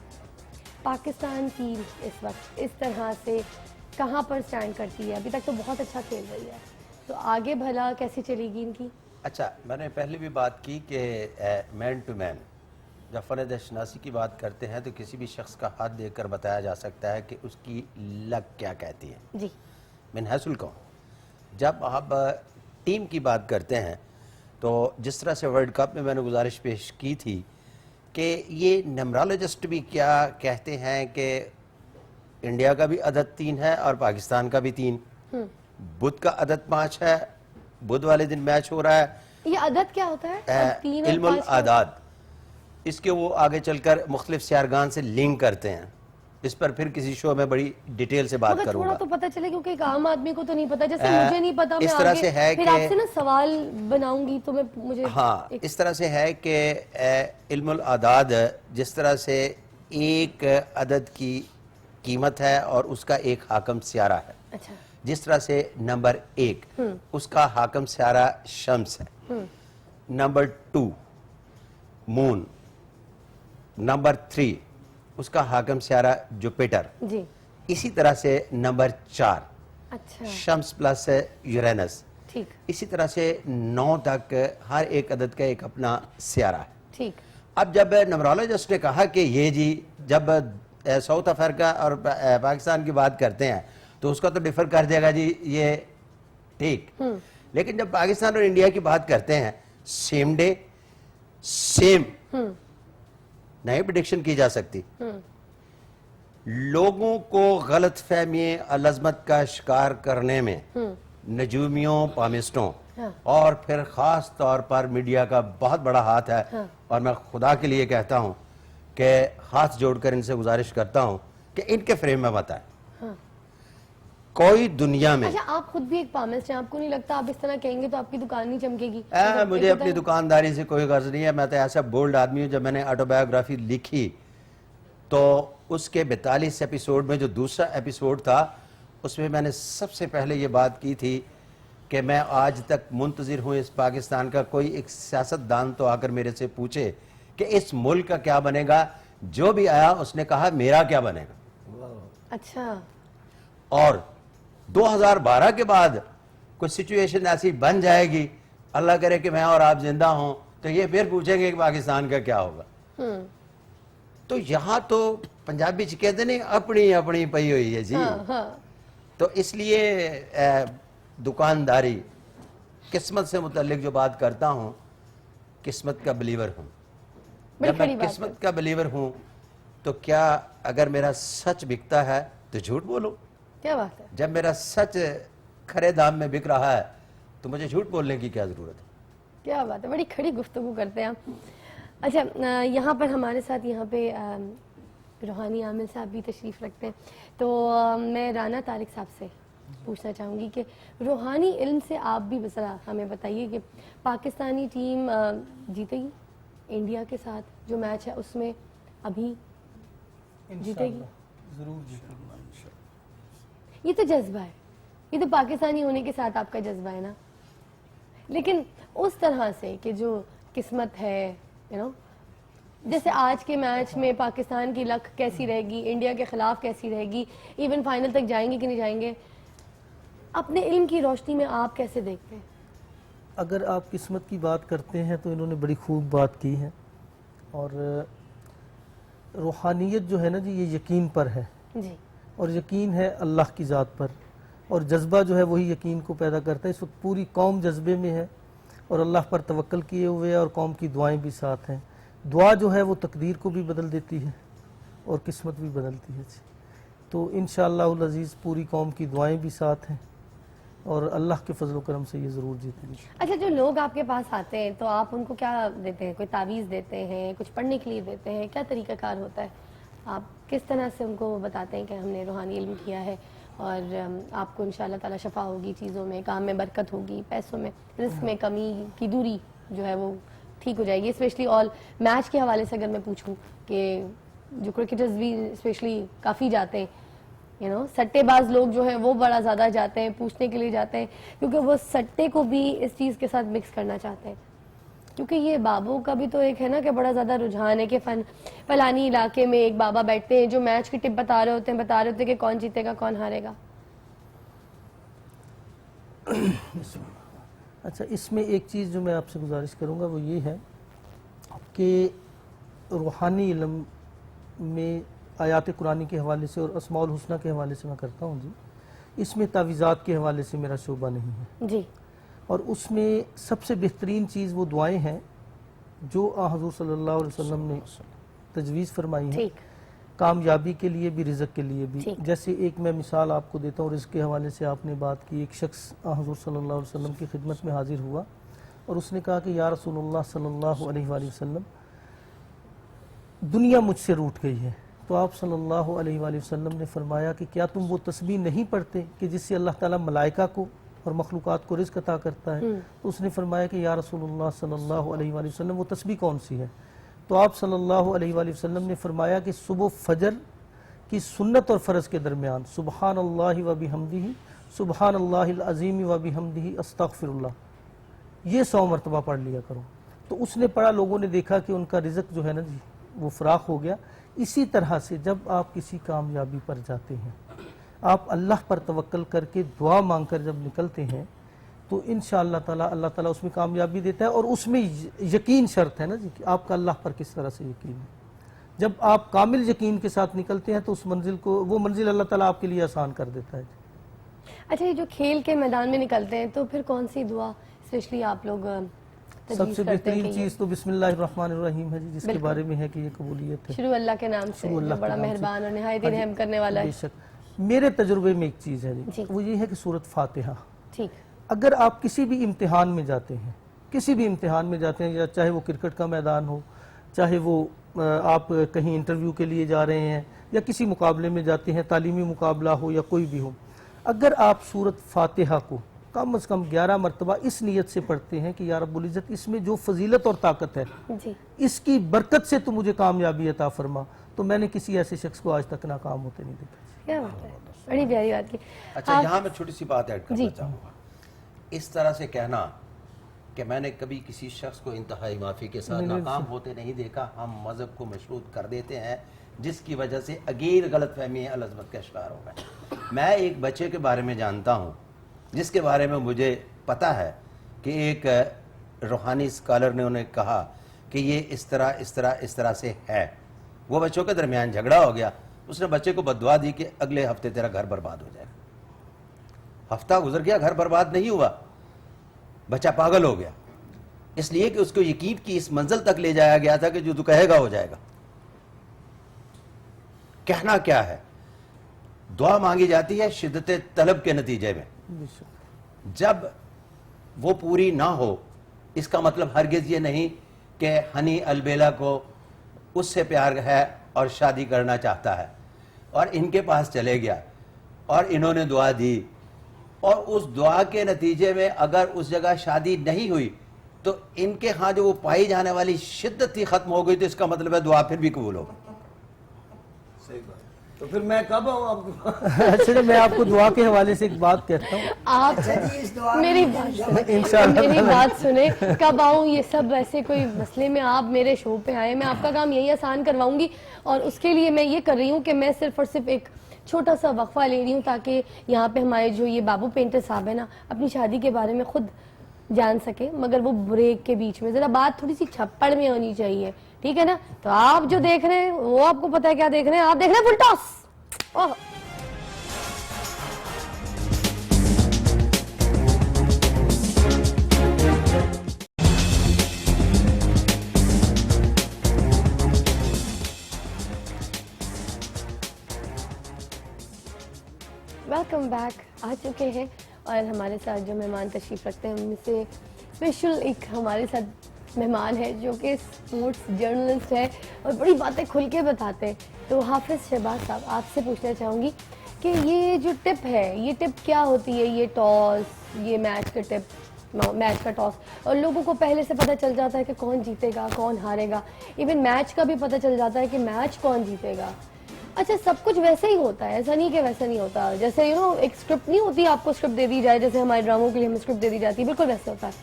पाकिस्तान टीम इस वक्त इस तरह से कहाँ पर स्टैंड करती है? अभी तक तो बहुत अच्छा खेल रही है, तो आगे भला कैसे चलेगी इनकी? अच्छा, मैंने पहले भी बात की कि मैन टू मैन जब फ़न शनासी की बात करते हैं तो किसी भी शख्स का हाथ देखकर बताया जा सकता है कि उसकी लक क्या कहती है। जी, मिन हैसुल कौन। जब आप टीम की बात करते हैं तो जिस तरह से वर्ल्ड कप में मैंने गुजारिश पेश की थी कि ये न्यूमरोलॉजिस्ट भी क्या कहते हैं कि इंडिया का भी अदद 3 है और पाकिस्तान का भी 3, बुध का अदद 5 है, बुध वाले दिन मैच हो रहा है। ये अदद क्या होता है? 3 और इल्मुल 5 का? आदाद, इसके वो आगे चलकर मुख्तलिफ सियारगान से लिंक करते हैं। इस पर फिर किसी शो में बड़ी डिटेल से बात मगर करूंगा। थोड़ा तो पता चले, क्योंकि एक आम आदमी को तो नहीं पता। जैसे मुझे नहीं पता, इस मैं तरह आगे से है फिर कि आपसे ना सवाल बनाऊंगी तो मैं मुझे हाँ, इस तरह से है कि इल्मुल आदाद जिस तरह से एक अदद की कीमत है और उसका एक हाकम सियारा है। अच्छा, जिस तरह से नंबर 1 उसका हाकम सियारा शम्स है, नंबर 2 मून, नंबर 3 उसका हाकम सियारा जुपिटर, जी, इसी तरह से नंबर 4 अच्छा, शम्स प्लस यूरेनस, ठीक इसी तरह से 9 तक हर एक अदद का एक अपना सियारा है। ठीक। अब जब न्यूमरोलॉजिस्ट ने कहा कि ये जी जब साउथ अफ्रीका और पाकिस्तान की बात करते हैं तो उसका तो डिफर कर देगा जी ये, ठीक। लेकिन जब पाकिस्तान और इंडिया की बात करते हैं सेम डे सेम नहीं प्रिडिक्शन की जा सकती। लोगों को गलत फहमी अलज़मत का शिकार करने में नजूमियों, पामिस्टों और फिर खास तौर पर मीडिया का बहुत बड़ा हाथ है। और मैं खुदा के लिए कहता हूं कि हाथ जोड़कर इनसे गुजारिश करता हूं कि इनके फ्रेम में मत आए। कोई दुनिया में अच्छा, आप खुद भी एक पामिस्ट हैं, आपको नहीं लगता आप इस तरह कहेंगे तो आपकी दुकान नहीं चमकेगी? मुझे अपनी दुकानदारी से कोई गर्ज नहीं है। मैं तो ऐसा बोल्ड आदमी हूं। जब मैंने ऑटोबायोग्राफी लिखी तो उसके 42 एपिसोड में जो दूसरा एपिसोड था उसमें मैंने सबसे पहले ये बात की थी कि मैं आज तक मुंतजिर हूँ इस पाकिस्तान का कोई एक सियासतदान तो आकर मेरे से पूछे कि इस मुल्क का क्या बनेगा। जो भी आया उसने कहा मेरा क्या बनेगा। अच्छा, और 2012 के बाद कुछ सिचुएशन ऐसी बन जाएगी, अल्लाह करे कि मैं और आप जिंदा हों, तो ये फिर पूछेंगे कि पाकिस्तान का क्या होगा। तो यहाँ तो पंजाबी च कहते नहीं अपनी अपनी पई हुई है जी। तो इसलिए दुकानदारी किस्मत से मुतल्लिक जो बात करता हूँ, किस्मत का बिलीवर हूँ। जब मैं किस्मत का बिलीवर हूँ तो क्या अगर मेरा सच बिकता है तो झूठ बोलो। क्या बात है। जब मेरा सच खरे दाम में बिक रहा है तो मुझे झूठ बोलने की क्या जरूरत है। क्या बात है, बड़ी खड़ी गुफ्तगू करते हैं आप। अच्छा, यहाँ पर हमारे साथ यहाँ पे रूहानी आमिल साहब भी तशरीफ़ रखते हैं, तो मैं राना तारिक साहब से पूछना चाहूँगी कि रूहानी इल्म से आप भी ज़रा हमें बताइए कि पाकिस्तानी टीम जीतेगी इंडिया के साथ जो मैच है उसमें अभी जीतेगी? जरूर जीतेगी। ये तो जज्बा है, ये तो पाकिस्तानी होने के साथ आपका जज्बा है ना। लेकिन उस तरह से कि जो किस्मत है, यू नो, जैसे आज के मैच में पाकिस्तान की लक कैसी रहेगी, इंडिया के खिलाफ कैसी रहेगी, इवन फाइनल तक जाएंगे कि नहीं जाएंगे, अपने इल्म की रोशनी में आप कैसे देखते हैं? अगर आप किस्मत की बात करते हैं तो इन्होंने बड़ी खूब बात की है। और रूहानियत जो है ना जी, ये यकीन पर है जी, और यकीन है अल्लाह की ज़ात पर, और जज्बा जो है वही यकीन को पैदा करता है। इस वक्त पूरी कौम जज्बे में है और अल्लाह पर तवक्ल किए हुए है और कौम की दुआएं भी साथ हैं। दुआ जो है वो तकदीर को भी बदल देती है और किस्मत भी बदलती है। तो इंशाअल्लाह अज़ीज़ पूरी कौम की दुआएं भी साथ हैं और अल्लाह के फजल करम से ये ज़रूर जीतेंगे। अच्छा, जो लोग आपके पास आते हैं तो आप उनको क्या देते हैं? कोई तावीज़ देते हैं, कुछ पढ़ने के लिए देते हैं, क्या तरीक़ाकार होता है? आप किस तरह से उनको बताते हैं कि हमने रूहानी इल्म किया है और आपको इंशाअल्लाह ताला शफा होगी, चीज़ों में, काम में बरकत होगी, पैसों में, रिस्क में कमी की दूरी जो है वो ठीक हो जाएगी? स्पेशली ऑल मैच के हवाले से अगर मैं पूछूं कि जो क्रिकेटर्स भी स्पेशली काफ़ी जाते हैं, यू नो, सट्टेबाज लोग जो हैं वो बड़ा ज़्यादा जाते हैं, पूछने के लिए जाते हैं, क्योंकि वो सट्टे को भी इस चीज़ के साथ मिक्स करना चाहते हैं। क्योंकि ये बाबों का भी तो एक है ना कि बड़ा ज़्यादा रुझान है कि फलानी इलाके में एक बाबा बैठते हैं जो मैच की टिप बता रहे होते हैं कि कौन जीतेगा कौन हारेगा। अच्छा, इसमें एक चीज़ जो मैं आपसे गुजारिश करूँगा वो ये है कि रूहानी इल्म में आयात कुरानी के हवाले से और अस्माउल हुस्ना के हवाले से मैं करता हूँ जी, इसमें तावीज़ात के हवाले से मेरा शोबा नहीं है जी। और उसमें सबसे बेहतरीन चीज़ वो दुआएं हैं जो हुज़ूर सल्लल्लाहु अलैहि वसल्लम ने तजवीज़ फरमाई है, ठीक, कामयाबी के लिए भी, रिज़्क़ के लिए भी। ठीक। जैसे एक मैं मिसाल आपको देता हूँ, रिज़्क़ के हवाले से आपने बात की। एक शख्स हुज़ूर सल्लल्लाहु अलैहि वसल्लम की खिदमत में हाजिर हुआ और उसने कहा कि या रसूलुल्लाह सल्लल्लाहु अलैहि वसल्लम, दुनिया मुझसे रूठ गई है। तो आप सल्लल्लाहु अलैहि वसल्लम ने फरमाया कि क्या तुम वो तस्बीह नहीं पढ़ते कि जिससे अल्लाह ताला मलाइका को और मखलूक़ात को रिज़्क़ अता करता है? तो उसने फरमाया कि या रसूलुल्लाह सल्लल्लाहु अलैहि वसल्लम, वो तस्बीह कौन सी है? तो आप सल्लल्लाहु अलैहि वसल्लम ने फरमाया कि सुबह फजर की सुन्नत और फ़र्ज़ के दरमियान सुबहानल्लाहि व बिहम्दिही सुबहानल्लाहिल अज़ीम व बिहम्दिही अस्तग़फिरुल्लाह, ये 100 मरतबा पढ़ लिया करो। तो उसने पढ़ा, लोगों ने देखा कि उनका रिज़्क़ जो है ना जी वो फ़राख हो गया। इसी तरह से जब आप किसी कामयाबी पर जाते हैं, आप अल्लाह पर तवक्ल करके दुआ मांगकर जब निकलते हैं तो इंशाअल्लाह ताला अल्लाह ताला उसमें कामयाबी देता है। और उसमें यकीन शर्त है ना जी कि आपका अल्लाह पर किस तरह से यकीन है। जब आप कामिल यकीन के साथ निकलते हैं तो उस मंजिल को, वो मंजिल अल्लाह ताला आपके लिए आसान कर देता है। अच्छा, ये जो खेल के मैदान में निकलते हैं तो फिर कौन सी दुआ स्पेशली आप लोग सबसे बेहतरीन चीज़ तो बिस्मिल्लाहिर्रहमानिर्रहीम है जी, जिसके बारे में है कि ये कबूलियत है। शुरू अल्लाह के नाम से, जो बड़ा मेहरबान और निहायत रहम करने वाला है। बेशक मेरे तजुर्बे में एक चीज़ है जी। जी, वो ये है कि सूरत फातिहा, ठीक, अगर आप किसी भी इम्तिहान में जाते हैं, किसी भी इम्तिहान में जाते हैं, या चाहे वो क्रिकेट का मैदान हो, चाहे वो आप कहीं इंटरव्यू के लिए जा रहे हैं या किसी मुकाबले में जाते हैं, तालीमी मुकाबला हो या कोई भी हो, अगर आप सूरत फातिहा को कम से कम 11 मरतबा इस नीयत से पढ़ते हैं कि या रब्बुल इज़्ज़त, इसमें जो फजीलत और ताकत है जी, इसकी बरकत से तो मुझे कामयाबी अता फरमा, तो मैंने किसी ऐसे शख्स को आज तक नाकाम होते नहीं देखा। क्या बात है, बड़ी प्यारी बात की। अच्छा, यहाँ मैं छोटी सी बात ऐड करना जी। चाहूँगा। इस तरह से कहना कि मैंने कभी किसी शख्स को इंतहाई माफ़ी के साथ नाकाम होते नहीं देखा, हम मज़हब को मशरूत कर देते हैं, जिसकी वजह से अगेर गलत फहमी अलज़मत का शिकार हो गए। मैं एक बच्चे के बारे में जानता हूँ जिसके बारे में मुझे पता है कि एक रूहानी स्कॉलर ने उन्हें कहा कि ये इस तरह से है। वो बच्चों के दरमियान झगड़ा हो गया, उसने बच्चे को बददुआ दी कि अगले हफ्ते तेरा घर बर्बाद हो जाएगा। हफ्ता गुजर गया, घर बर्बाद नहीं हुआ, बच्चा पागल हो गया, इसलिए कि उसको यकीन की इस मंजिल तक ले जाया गया था कि जो तू कहेगा हो जाएगा। कहना क्या है, दुआ मांगी जाती है शिद्दत तलब के नतीजे में, जब वो पूरी ना हो इसका मतलब हरगिज ये नहीं कि हनी अलबेला को उससे प्यार है और शादी करना चाहता है और इनके पास चले गया और इन्होंने दुआ दी और उस दुआ के नतीजे में अगर उस जगह शादी नहीं हुई तो इनके यहाँ जो वो पाई जाने वाली शिद्दत ही खत्म हो गई, तो इसका मतलब है दुआ फिर भी कबूल होगी। सही बात। तो फिर मैं कब आऊँ आपको? अच्छा, मैं आपको दुआ के हवाले से एक बात कहता हूँ। आप इस दुआ मेरी में बात इंशाअल्लाह मेरी बात सुने, कब आऊँ ये सब वैसे कोई मसले में आप मेरे शो पे आए, मैं आपका काम यही आसान करवाऊंगी। और उसके लिए मैं ये कर रही हूँ कि मैं सिर्फ और सिर्फ एक छोटा सा वक्फा ले रही हूँ ताकि यहाँ पे हमारे जो ये बाबू पेंटर साहब है ना, अपनी शादी के बारे में खुद जान सके, मगर वो ब्रेक के बीच में जरा बात थोड़ी सी छप्पड़ में होनी चाहिए, ठीक है ना। तो आप जो देख रहे हैं वो आपको पता है क्या देख रहे हैं, आप देख रहे हैं फुल टॉस। ओह वेलकम बैक। आ चुके हैं और हमारे साथ जो मेहमान तशरीफ़ रखते हैं उनमें से स्पेशल एक हमारे साथ मेहमान है जो कि स्पोर्ट्स जर्नलिस्ट है और बड़ी बातें खुल के बताते हैं। तो हाफिज़ शहबाज साहब, आपसे पूछना चाहूँगी कि ये जो टिप है, ये टिप क्या होती है? ये टॉस, ये मैच का टिप, मैच का टॉस, और लोगों को पहले से पता चल जाता है कि कौन जीतेगा कौन हारेगा, इवन मैच का भी पता चल जाता है कि मैच कौन जीतेगा। अच्छा, सब कुछ वैसे ही होता है? ऐसा नहीं कि वैसा नहीं होता, जैसे एक स्क्रिप्ट नहीं होती, आपको स्क्रिप्ट दे दी जाए, जैसे हमारे ड्रामों के लिए हमें स्क्रिप्ट दे दी जाती है, बिल्कुल वैसे होता है।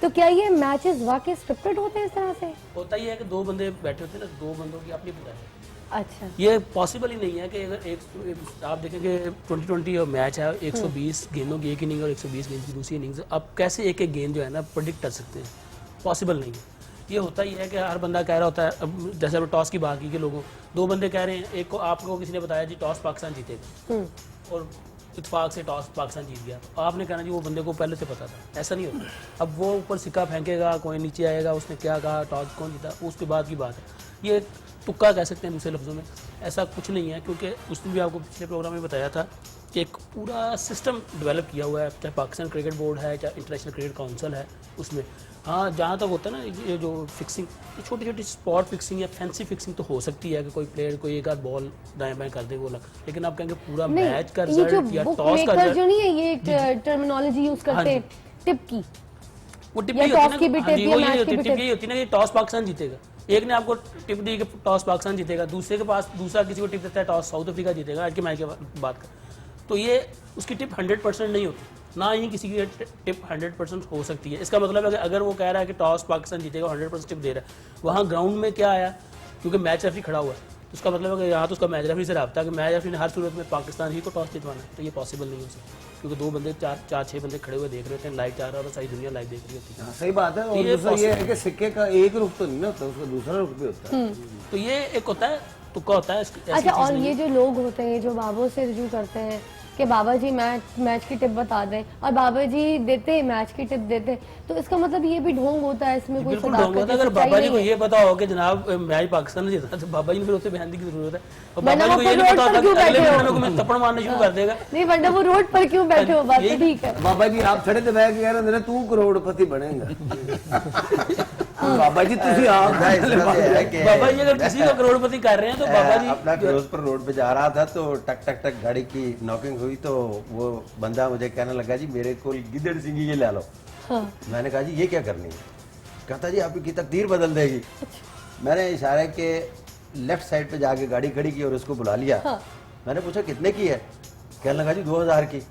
तो क्या ये मैचेस वाकई स्क्रिप्टेड होते हैं इस तरह से? होता ही है कि दो बंदे बैठे होते हैं ना, दो बंदों की अपनी बुराई है। अच्छा, ये पॉसिबल ही नहीं है कि अगर एक आप देखेंगे 2020 मैच है, 120 गेंदों की एक इनिंग और 120 गेंद की दूसरी इनिंग्स, अब कैसे एक एक गेंद जो है ना प्रेडिक्ट कर सकते हैं? पॉसिबल नहीं है। ये होता ही है कि हर बंदा कह रहा होता है, अब जैसे अब टॉस की बात की कि लोगों, दो बंदे कह रहे हैं, एक को आपको किसी ने बताया जी टॉस पाकिस्तान जीतेगा और इत्फाक से टॉस पाकिस्तान जीत गया, तो आपने कहना जी वो बंदे को पहले से पता था। ऐसा नहीं होता। अब वो ऊपर सिक्का फेंकेगा, कोई नीचे आएगा, उसने क्या कहा, टॉस कौन जीता, उसके बाद की बात है। ये तुक्का कह सकते हैं दूसरे लफ्ज़ों में, ऐसा कुछ नहीं है। क्योंकि उसने भी आपको पिछले प्रोग्राम में बताया था कि एक पूरा सिस्टम डेवलप किया हुआ है, चाहे पाकिस्तान क्रिकेट बोर्ड है, चाहे इंटरनेशनल क्रिकेट काउंसिल है, उसमें हाँ जहाँ तक होता है ना ये जो फिक्सिंग, ये छोटी छोटी स्पॉट फिक्सिंग या फैंसी फिक्सिंग तो हो सकती है कि कोई प्लेयर कोई एक आध बॉल दाएं बाएं कर दे वो अलग, लेकिन आप कहेंगे पूरा मैच का रिजल्ट या टॉस का रिजल्ट जो नहीं है, ये एक टर्मिनोलॉजी यूज करते हैं टिप की, वो टिप या नहीं टॉस की भी होती टिप ना, या वो मैच यही की होती भी टिप टिप। यही होती ना कि टॉस पाकिस्तान जीतेगा। एक ने आपको टिप दी कि टॉस पाकिस्तान जीतेगा, दूसरे के पास दूसरा किसी को टिप देता है टॉस साउथ अफ्रीका जीतेगा, आज के मैच की बात कर, तो ये उसकी टिप 100% नहीं होती, ना ही किसी की टिप 100% हो सकती है। इसका मतलब है कि अगर वो कह रहा है कि टॉस पाकिस्तान जीतेगा, 100% टिप दे रहा है, वहाँ ग्राउंड में क्या आया, क्योंकि मैच रेफरी खड़ा हुआ है, तो उसका मतलब है कि यहाँ तो उसका मैच रेफरी से रब्ता है कि मैच रेफरी ने हर सूरत में पाकिस्तान ही को टॉस जितवाना है, तो ये पॉसिबल नहीं हो सकता, क्योंकि दो बंदे चार छः बंदे खड़े हुए देख रहे होते हैं, लाइव जा रहा है और सारी दुनिया लाइव देख रही होती है। हाँ, सही बात है। और ये दूसरा ये है कि सिक्के का एक रुख तो नहीं ना होता, उसका दूसरा रुख भी होता है। तो ये एक होता है, तुक्का होता है। अच्छा, और ये जो लोग होते हैं जो बाबों से रिजू करते हैं कि बाबा जी मैच की टिप बता दें, और बाबा जी देते हैं मैच की टिप देते हैं, तो इसका मतलब ये भी ढोंग होता है, इसमें कोई बिल्कुल ढोंग होता है। अगर सच्चाई बाबा जी नहीं को है। ये पता हो कि जनाब मैच पाकिस्तान ने जीता, तो बाबा जी ने फिर उससे बयान की जरूरत है। और वरना बाबा जी को वो ये नहीं रोड पता पर होता कि क्यों अगले बैठे हो? महीने को मैं थप्पड़ मारना शुरू कर देगा। नहीं, वरना वो रोड पर क्यों बैठे हो, बात तो ठीक है। बाबा जी आप सड़क पे बैठ के कह रहे हैं तू करोड़पति बनेगा। बाबा जी तुसी आप ना, इस तरह से है कि बाबा जी अगर किसी को करोड़पति कर रहे हैं तो बाबा जी अपना फिरोजपुर रोड पे जा रहा था तो टक टक टक गाड़ी की नॉकिंग हुई, तो वो बंदा मुझे कहने लगा जी मेरे को गिदड़ सिंह ये ला लो। मैंने कहा जी ये क्या करनी है? कहता जी आपकी तकदीर बदल देगी। मैंने इशारे के लेफ्ट साइड पे जाके गाड़ी खड़ी की और उसको बुला लिया। मैंने पूछा कितने की है? कहने लगा जी 2000 की।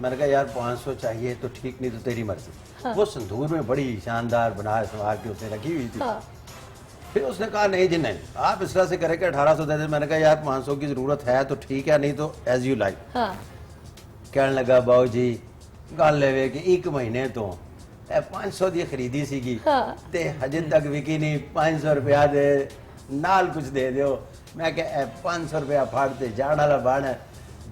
मैंने कहा यार 500 चाहिए तो ठीक, नहीं तो तेरी मर्जी। वो संदूर में बड़ी शानदार बना संवार के उसने रखी हुई थी। फिर उसने कहा नहीं जी नहीं, आप इस तरह से करें कि 1800 दे दे। मैंने कहा यार 500 की जरूरत है तो ठीक है, नहीं तो एज यू लाइक। कहने लगा बाबू जी गल लेवे कि एक महीने तो 500 दी खरीदी सीगी ते हजे तक विकी नहीं, 500 रुपया दे नाल कुछ दे दो। मैं कहा 500 रुपया फाड़ते जाड़ वाला बाण है,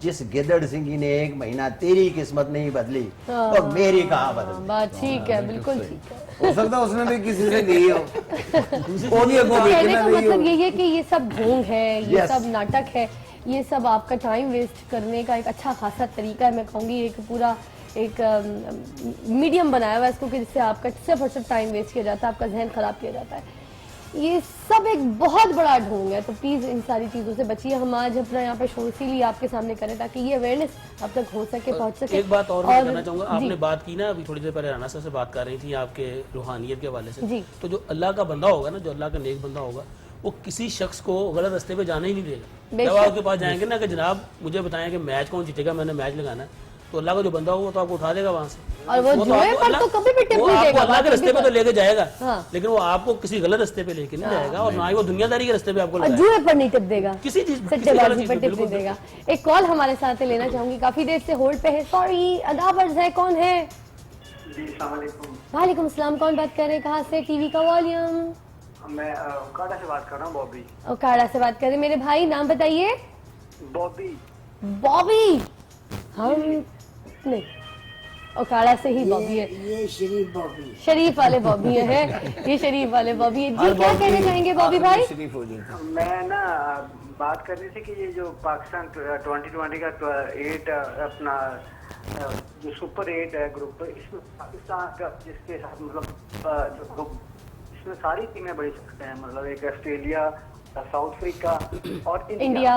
जिस गिदड़ सिंह ने एक महीना तेरी किस्मत नहीं बदली तो मेरी कहाँ बदली। बात ठीक है, बिल्कुल ठीक है। हो सकता है उसने भी किसी से ली हो। ओदी अगो कहने देखना का नहीं मतलब हो। यही है कि ये सब ढोंग है, ये Yes. सब नाटक है, ये सब आपका टाइम वेस्ट करने का एक अच्छा खासा तरीका है। मैं कहूँगी एक पूरा एक मीडियम बनाया हुआ है इसको कि जिससे आपका सिर्फ और सिर्फ टाइम वेस्ट किया जाता है, आपका जहन खराब किया जाता है। ये सब एक बहुत बड़ा ढोंग है, तो प्लीज इन सारी चीजों से बचिए। हम आज अपना यहाँ पे शो इसीलिए आपके सामने करें ताकि ये अवेयरनेस अब तक हो सके, पहुंच सके। एक बात और मैं कहना चाहूंगा, आपने बात की ना अभी थोड़ी देर पहले राना साहब से बात कर रही थी आपके रूहानियत के हवाले से, तो जो अल्लाह का बंदा होगा ना, जो अल्लाह का नेक बंदा होगा, वो किसी शख्स को गलत रास्ते पे जाने ही नहीं देगा। जब आपके पास जाएंगे ना कि जनाब मुझे बताएं कि मैच कौन जीतेगा, मैंने मैच लगाना है, तो अल्लाह का जो बंदा होगा तो आपको उठा देगा वहां से, और वो जुए पर तो कभी भी टिप नहीं देगा, अल्लाह के रास्ते पे तो लेके जाएगा, हाँ। लेकिन वो आपको किसी गलत रास्ते पे लेके नहीं जाएगा, और ना ही वो दुनियादारी के रास्ते पे आपको लगाएगा, जुए पर नहीं टिप देगा, किसी चीज सट्टेबाजी पर टिप नहीं देगा। एक कॉल हमारे साथ लेना चाहूंगी, काफी देर से होल्ड पे है, सॉरी अदावर्स है, कौन है? वालेकुम सलाम, कौन बात कर रहे हैं, कहाँ से? टीवी का वॉल्यूम। मैं ओकाड़ा से बात कर रहा हूँ, बॉबी। ओकाड़ा से बात कर रहे हैं मेरे भाई, नाम बताइए। बॉबी। बॉबी, हम नहीं, ओकाड़ा से ही बॉबी है, ये शरीफ बॉबी, शरीफ वाले बॉबी है, ये शरीफ वाले बॉबी है जी। क्या कहना चाहेंगे बॉबी भाई? मैं ना बात कर रही थी कि ये जो पाकिस्तान 2020 का 8 अपना जो सुपर 8 है ग्रुप, इसमें पाकिस्तान का जिसके साथ मतलब जो ग्रुप, इसमें सारी टीमें बड़ी सख्त हैं, मतलब एक ऑस्ट्रेलिया, साउथ अफ्रीका और इंडिया।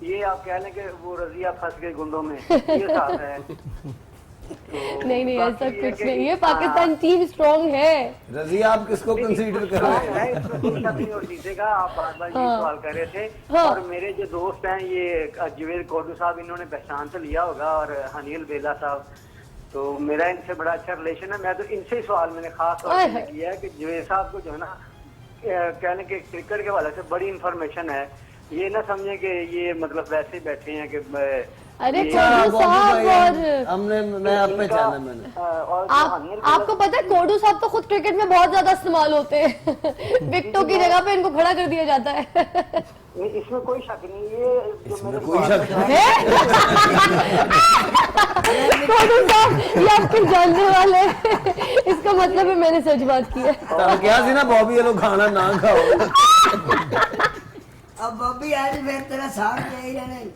ये आप कह लें कि वो रजिया फंस गई गुंडों में, ये साथ है। तो नहीं ऐसा कुछ नहीं है, पाकिस्तान टीम स्ट्रॉन्ग है। रजिया आप किसको कंसीडर कर रहे हैं? इसमें कोई शक नहीं और जीतेगा। आप बार बार ये सवाल कर रहे थे, और मेरे जो दोस्त हैं ये जवेद कोडू साहब, इन्होंने पहचान तो लिया होगा, और हनील बेला साहब, तो मेरा इनसे बड़ा अच्छा रिलेशन है। मैं तो इनसे ही सवाल मैंने खास तौर पर किया है कि जवेद साहब को जो है ना कहने के क्रिकेट के हवाले से बड़ी इंफॉर्मेशन है, ये ना समझे कि ये मतलब वैसे ही बैठे हैं कि अरे कोडू साहब, और हमने मैं आप पहचाना मैंने, आपको पता है कोडू साहब तो खुद क्रिकेट में बहुत ज्यादा इस्तेमाल होते हैं विकेटों की जगह पे इनको खड़ा कर दिया जाता है। इसमें कोई शक नहीं, ये जो मेरे कोई शक कोडू साहब ये आपको जानने वाले इसका मतलब है मैंने सच बात की है। तो क्या सी ना बॉबी ये लोग खाना ना खाओ। अब बॉबी आज फिर तेरा साथ जाएगा नहीं।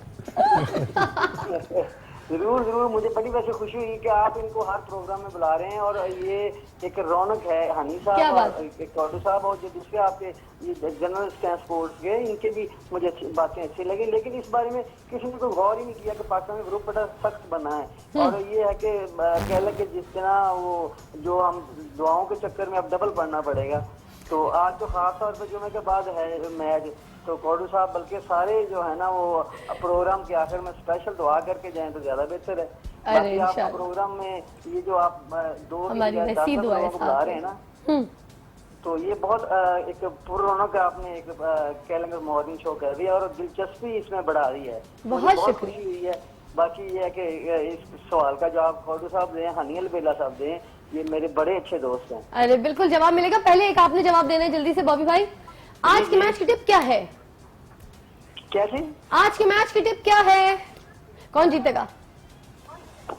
जरूर जरूर, मुझे बड़ी वैसे खुशी हुई कि आप इनको हर प्रोग्राम में बुला रहे हैं, और ये एक रौनक है। हनी साहब और एक कौडू साहब और जो दूसरे आपके ये जर्नलिस्ट हैं स्पोर्ट्स के, इनके भी मुझे बातें अच्छी लगी, लेकिन इस बारे में किसी ने कोई गौर ही नहीं किया कि पाकिस्तान में ग्रुप बड़ा सख्त बना है, और ये है कि कह लें कि जिस तरह वो जो हम दुआओं के चक्कर में अब डबल पढ़ना पड़ेगा। तो आज तो खास तौर पर जुमे के बाद है मैच, तो कौडू साहब बल्कि सारे जो है ना वो प्रोग्राम के आखिर में स्पेशल दुआ करके जाएं तो ज्यादा बेहतर है। बाकी आप प्रोग्राम में ये जो आप 2 लोगों को बुला रहे हैं ना, तो ये बहुत एक पुरौनक आपने एक कैलेंडर मॉर्निंग शो कर दिया, और दिलचस्पी इसमें बढ़ा रही है, बहुत खुशी हुई है। बाकी ये है कि इस सवाल का जवाब कौडू साहब दें, हनील बेला साहब दें, ये मेरे बड़े अच्छे दोस्त हैं। अरे बिल्कुल जवाब मिलेगा, पहले एक आपने जवाब देना है जल्दी से बॉबी भाई। आज के मैच की टिप क्या है? कैसे? आज के मैच की टिप क्या है? कौन जीतेगा?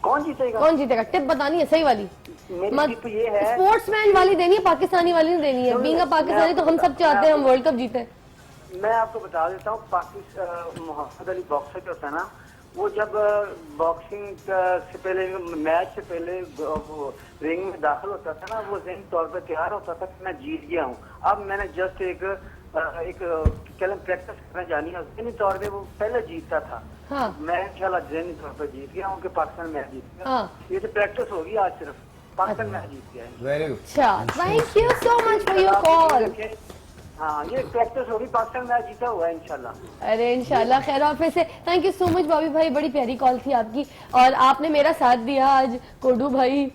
कौन जीतेगा? कौन जीतेगा? टिप बतानी है सही वाली, टिप ये है स्पोर्ट्समैन वाली देनी है, पाकिस्तानी वाली नहीं देनी है। बीइंग अ पाकिस्तानी तो हम सब चाहते हैं हम वर्ल्ड कप जीते। मैं आपको बता देता हूँ, मोहम्मद अली बॉक्सर जो होता है ना, वो जब बॉक्सिंग से पहले, मैच से पहले वो रिंग में दाखिल होता था ना, वो ज़हनी तौर पर तैयार होता था कि मैं जीत गया हूँ। अब मैंने जस्ट एक प्रैक्टिस करना जानी है, ज़हनी तौर पे वो पहले जीतता था। हाँ। मैं इंशाल्लाह ज़हनी तौर पर जीत गया हूँ कि पाकिस्तान मैच जीत गया। हाँ। ये तो प्रैक्टिस होगी, आज सिर्फ पाकिस्तान मैच जीत गया है। वेरी गुड, अच्छा, thank you so much for your call. हाँ, ये प्रैक्टिस होगी, पाकिस्तान मैच जीता हुआ है इंशाल्लाह। अरे इंशाल्लाह खैर ऑफिस से। Thank you so much Bobby भाई, बड़ी प्यारी कॉल थी आपकी, और आपने मेरा साथ दिया आज कोडू भाई।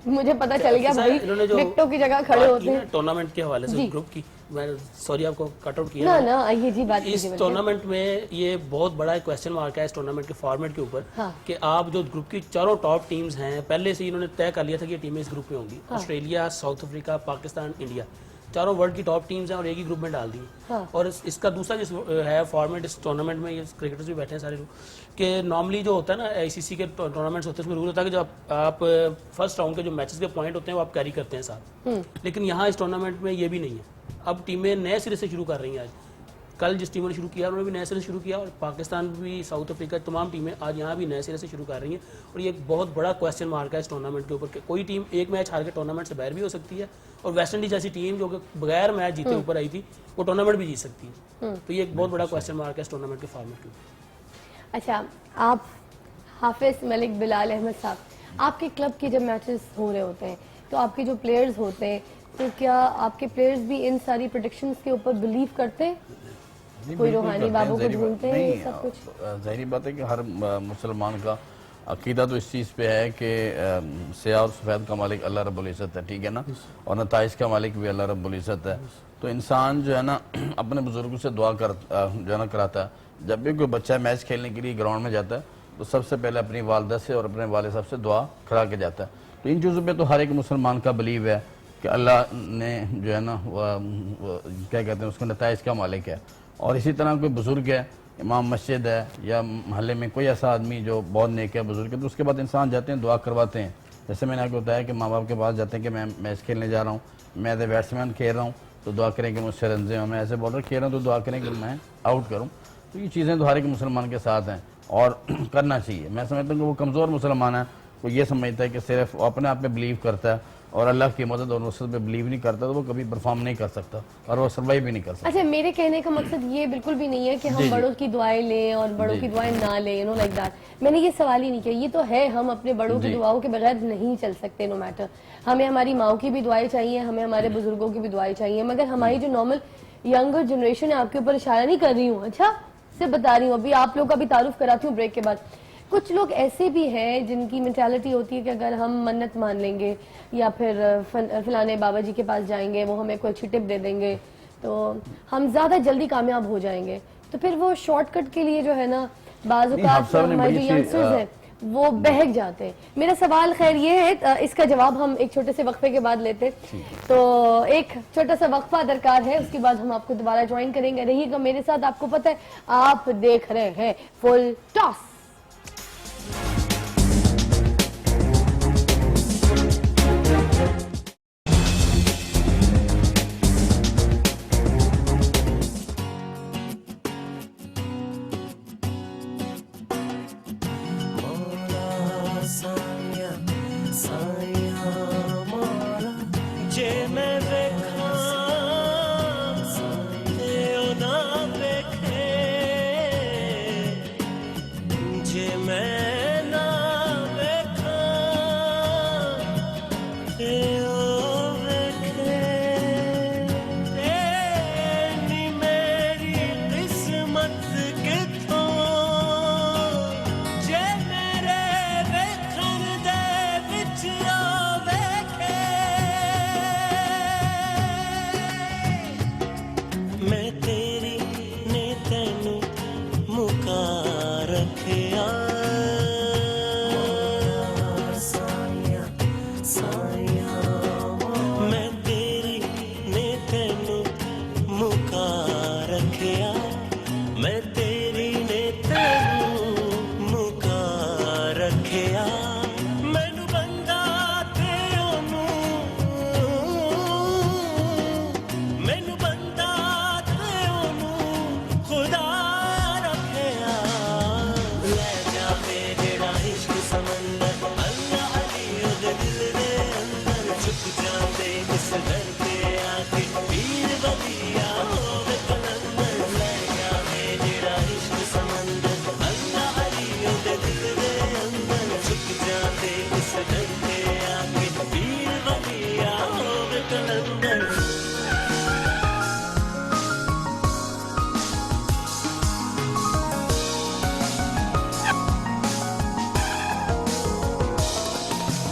मुझे पता चल गया भाई विकेटों की जगह खड़े होते हैं। टूर्नामेंट के हवाले से ग्रुप की, मैं सॉरी आपको कट आउट किया ना आइए जी बात इस टूर्नामेंट में ये बहुत बड़ा एक क्वेश्चन मार्क है इस टूर्नामेंट के फॉर्मेट के ऊपर। हाँ। कि आप जो ग्रुप की चारों टॉप टीम्स हैं, पहले से इन्होंने तय कर लिया था कि ये टीमें इस ग्रुप में होंगी। हाँ। Australia, south Africa, Pakistan, India, चारों वर्ल्ड की टॉप टीम्स हैं और एक ही ग्रुप में डाल दी। हाँ। और इसका दूसरा जो है फॉर्मेट इस टूर्नामेंट में, ये क्रिकेटर्स भी बैठे हैं सारे लोग, कि नॉर्मली जो होता है ना आईसीसी के टूर्नामेंट्स होते हैं, उसमें रूल होता है कि जब आप फर्स्ट राउंड के जो मैचेस के पॉइंट होते हैं वो आप कैरी करते हैं साथ। लेकिन यहाँ इस टूर्नामेंट में ये भी नहीं है। अब टीमें नए सिरे से शुरू कर रही हैं आज। कल जिस टीमों ने शुरू किया उन्होंने भी नए सिरे से शुरू किया, और पाकिस्तान भी, साउथ अफ्रीका, तमाम टीमें आज यहाँ भी नए सिरे से शुरू कर रही हैं। और ये एक बहुत बड़ा क्वेश्चन मार्क है इस टूर्नामेंट के ऊपर कि कोई टीम एक मैच हार के टूर्नामेंट से बाहर भी हो सकती है, और वेस्ट इंडीज जैसी टीम जो कि बगैर मैच जीते ऊपर आई थी वो टूर्नामेंट भी जीत सकती है। तो ये एक बहुत बड़ा क्वेश्चन मार्क है इस टूर्नामेंट के फॉर्मेट के ऊपर। अच्छा, आप हाफिज मलिक बिलाल अहमद साहब, आपके क्लब के जब मैचेस हो रहे होते हैं तो आपके जो प्लेयर्स होते हैं, तो क्या आपके प्लेयर्स भी इन सारी प्रेडिक्शंस के ऊपर बिलीव करते हैं? कोई रूहानी बाबू को ढूंढते हैं ये सब कुछ? ज़ाहिरी बात है कि हर मुसलमान का अकीदा तो इस चीज़ पे है कि स्याह और सफ़ेद का मालिक अल्लाह रब्बुल इज़्ज़त है, ठीक है ना, और नताइज का मालिक भी अल्लाह रब्बुल इज़्ज़त है। तो इंसान जो है ना अपने बुजुर्गों से दुआ कर जो है ना कराता है। जब भी कोई बच्चा मैच खेलने के लिए ग्राउंड में जाता है तो सबसे पहले अपनी वालदा से और अपने वाले साहब से दुआ करा के जाता है। तो इन चीज़ों पे तो हर एक मुसलमान का बिलीव है कि अल्लाह ने जो है ना क्या कहते हैं उसके नताइज का मालिक है। और इसी तरह कोई बुज़ुर्ग है, इमाम मस्जिद है, या महल्ले में कोई ऐसा आदमी जो बहुत नेक है, बुज़ुर्ग है, तो उसके बाद इंसान जाते हैं दुआ करवाते हैं। जैसे मैंने आपको बताया कि माँ बाप के पास जाते हैं कि मैं मैच खेलने जा रहा हूँ, मैं एज ए बैट्समैन खेल रहा हूँ, तो दुआ करें कि मुझसे रन हो, मैं ऐसे बॉलर खेल रहा हूँ तो दुआ करें कि मैं आउट करूँ। तो ये चीज़ें तो हर एक मुसलमान के साथ हैं और करना चाहिए। मैं समझता हूँ कि वो कमज़ोर मुसलमान है, वो ये समझता है कि सिर्फ वो अपने आप पे बिलीव करता है और अल्लाह की मदद और नुसरत पे बिलीव नहीं करता, तो वो कभी परफॉर्म नहीं कर सकता और वो सर्वाइव भी नहीं कर सकता। अच्छा, मेरे कहने का मकसद ये बिल्कुल भी नहीं है कि हम बड़ों की दुआएं लें और बड़ों की दुआएं ना लें, यू नो लाइक दैट। मैंने ये सवाल ही नहीं किया, ये तो है हम अपने बड़ों की दुआओं के बगैर नहीं चल सकते, नो मैटर। हमें हमारी माओ की भी दुआएं चाहिए, हमें हमारे बुजुर्गों की भी दुआएं चाहिए, मगर हमारी जो नॉर्मल यंगर जनरेशन है, आपके ऊपर इशारा नहीं कर रही हूँ, अच्छा सिर्फ बता रही हूँ, अभी आप लोग का भी तारुफ कराती हूँ ब्रेक के बाद। कुछ लोग ऐसे भी हैं जिनकी मेंटालिटी होती है कि अगर हम मन्नत मान लेंगे या फिर फलाने बाबा जी के पास जाएंगे, वो हमें कोई अच्छी टिप दे देंगे तो हम ज्यादा जल्दी कामयाब हो जाएंगे। तो फिर वो शॉर्टकट के लिए जो है ना बाज़ औक़ात हमारे जो यंगस्टर्स हैं वो बहक जाते हैं। मेरा सवाल खैर ये है, इसका जवाब हम एक छोटे से वक्फे के बाद लेते हैं, तो एक छोटा सा वक्फा दरकार है, उसके बाद हम आपको दोबारा ज्वाइन करेंगे। रहिएगा मेरे साथ, आपको पता है आप देख रहे हैं फुल टॉस।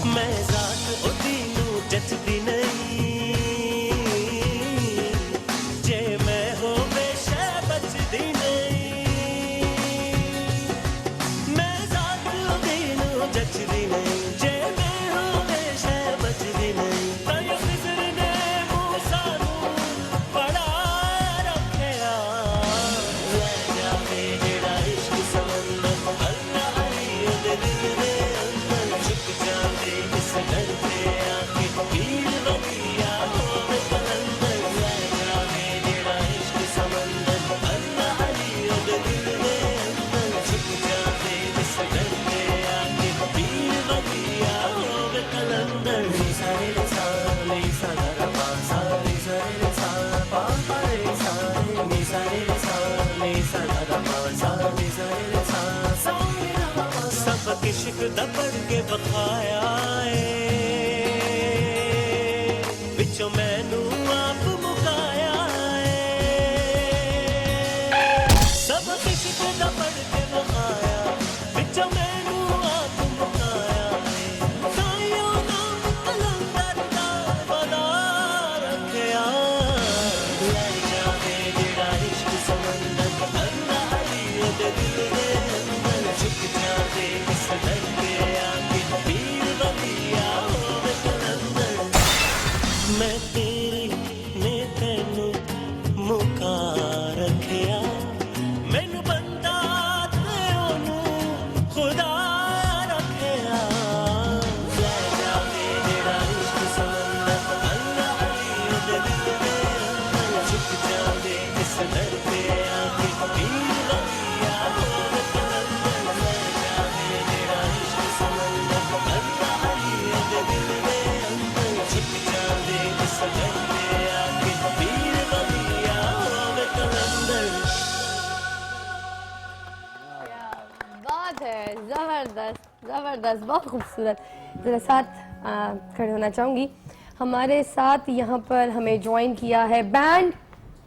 मैं जात ओदी नू जचदी दबड़ के बखाया बिचो मैनू आप मुकाया सब किश्क दबड़ के बखाया बिचो मैनू आप मुकाया सायों नाम कलंदर दा बना रखया ले जावे जेड़ा इश्क समंदर अल्लाह अली दे दिल दे अंदर छुप जावे इस दर पे आके पीर बलिया होवे कलंदर मैं तेरी ने तेनू मुका रखया मैनू बंदा ते ओनू खुदा रखया ले जावे जेड़ा इश्क समंदर अल्लाह अली दे दिल दे अंदर छुप जावे इस दर पे आके पीर बलिया होवे कलंदर ले जावे जेड़ा इश्क समंदर अल्लाह अली दे दिल दे अंदर छुप जावे इस दर पे आके पीर बलिया होवे कलंदर बात है, जबरदस्त जबरदस्त, बहुत खूबसूरत। जरा साथ खड़े होना चाहूँगी। हमारे साथ यहाँ पर हमें ज्वाइन किया है बैंड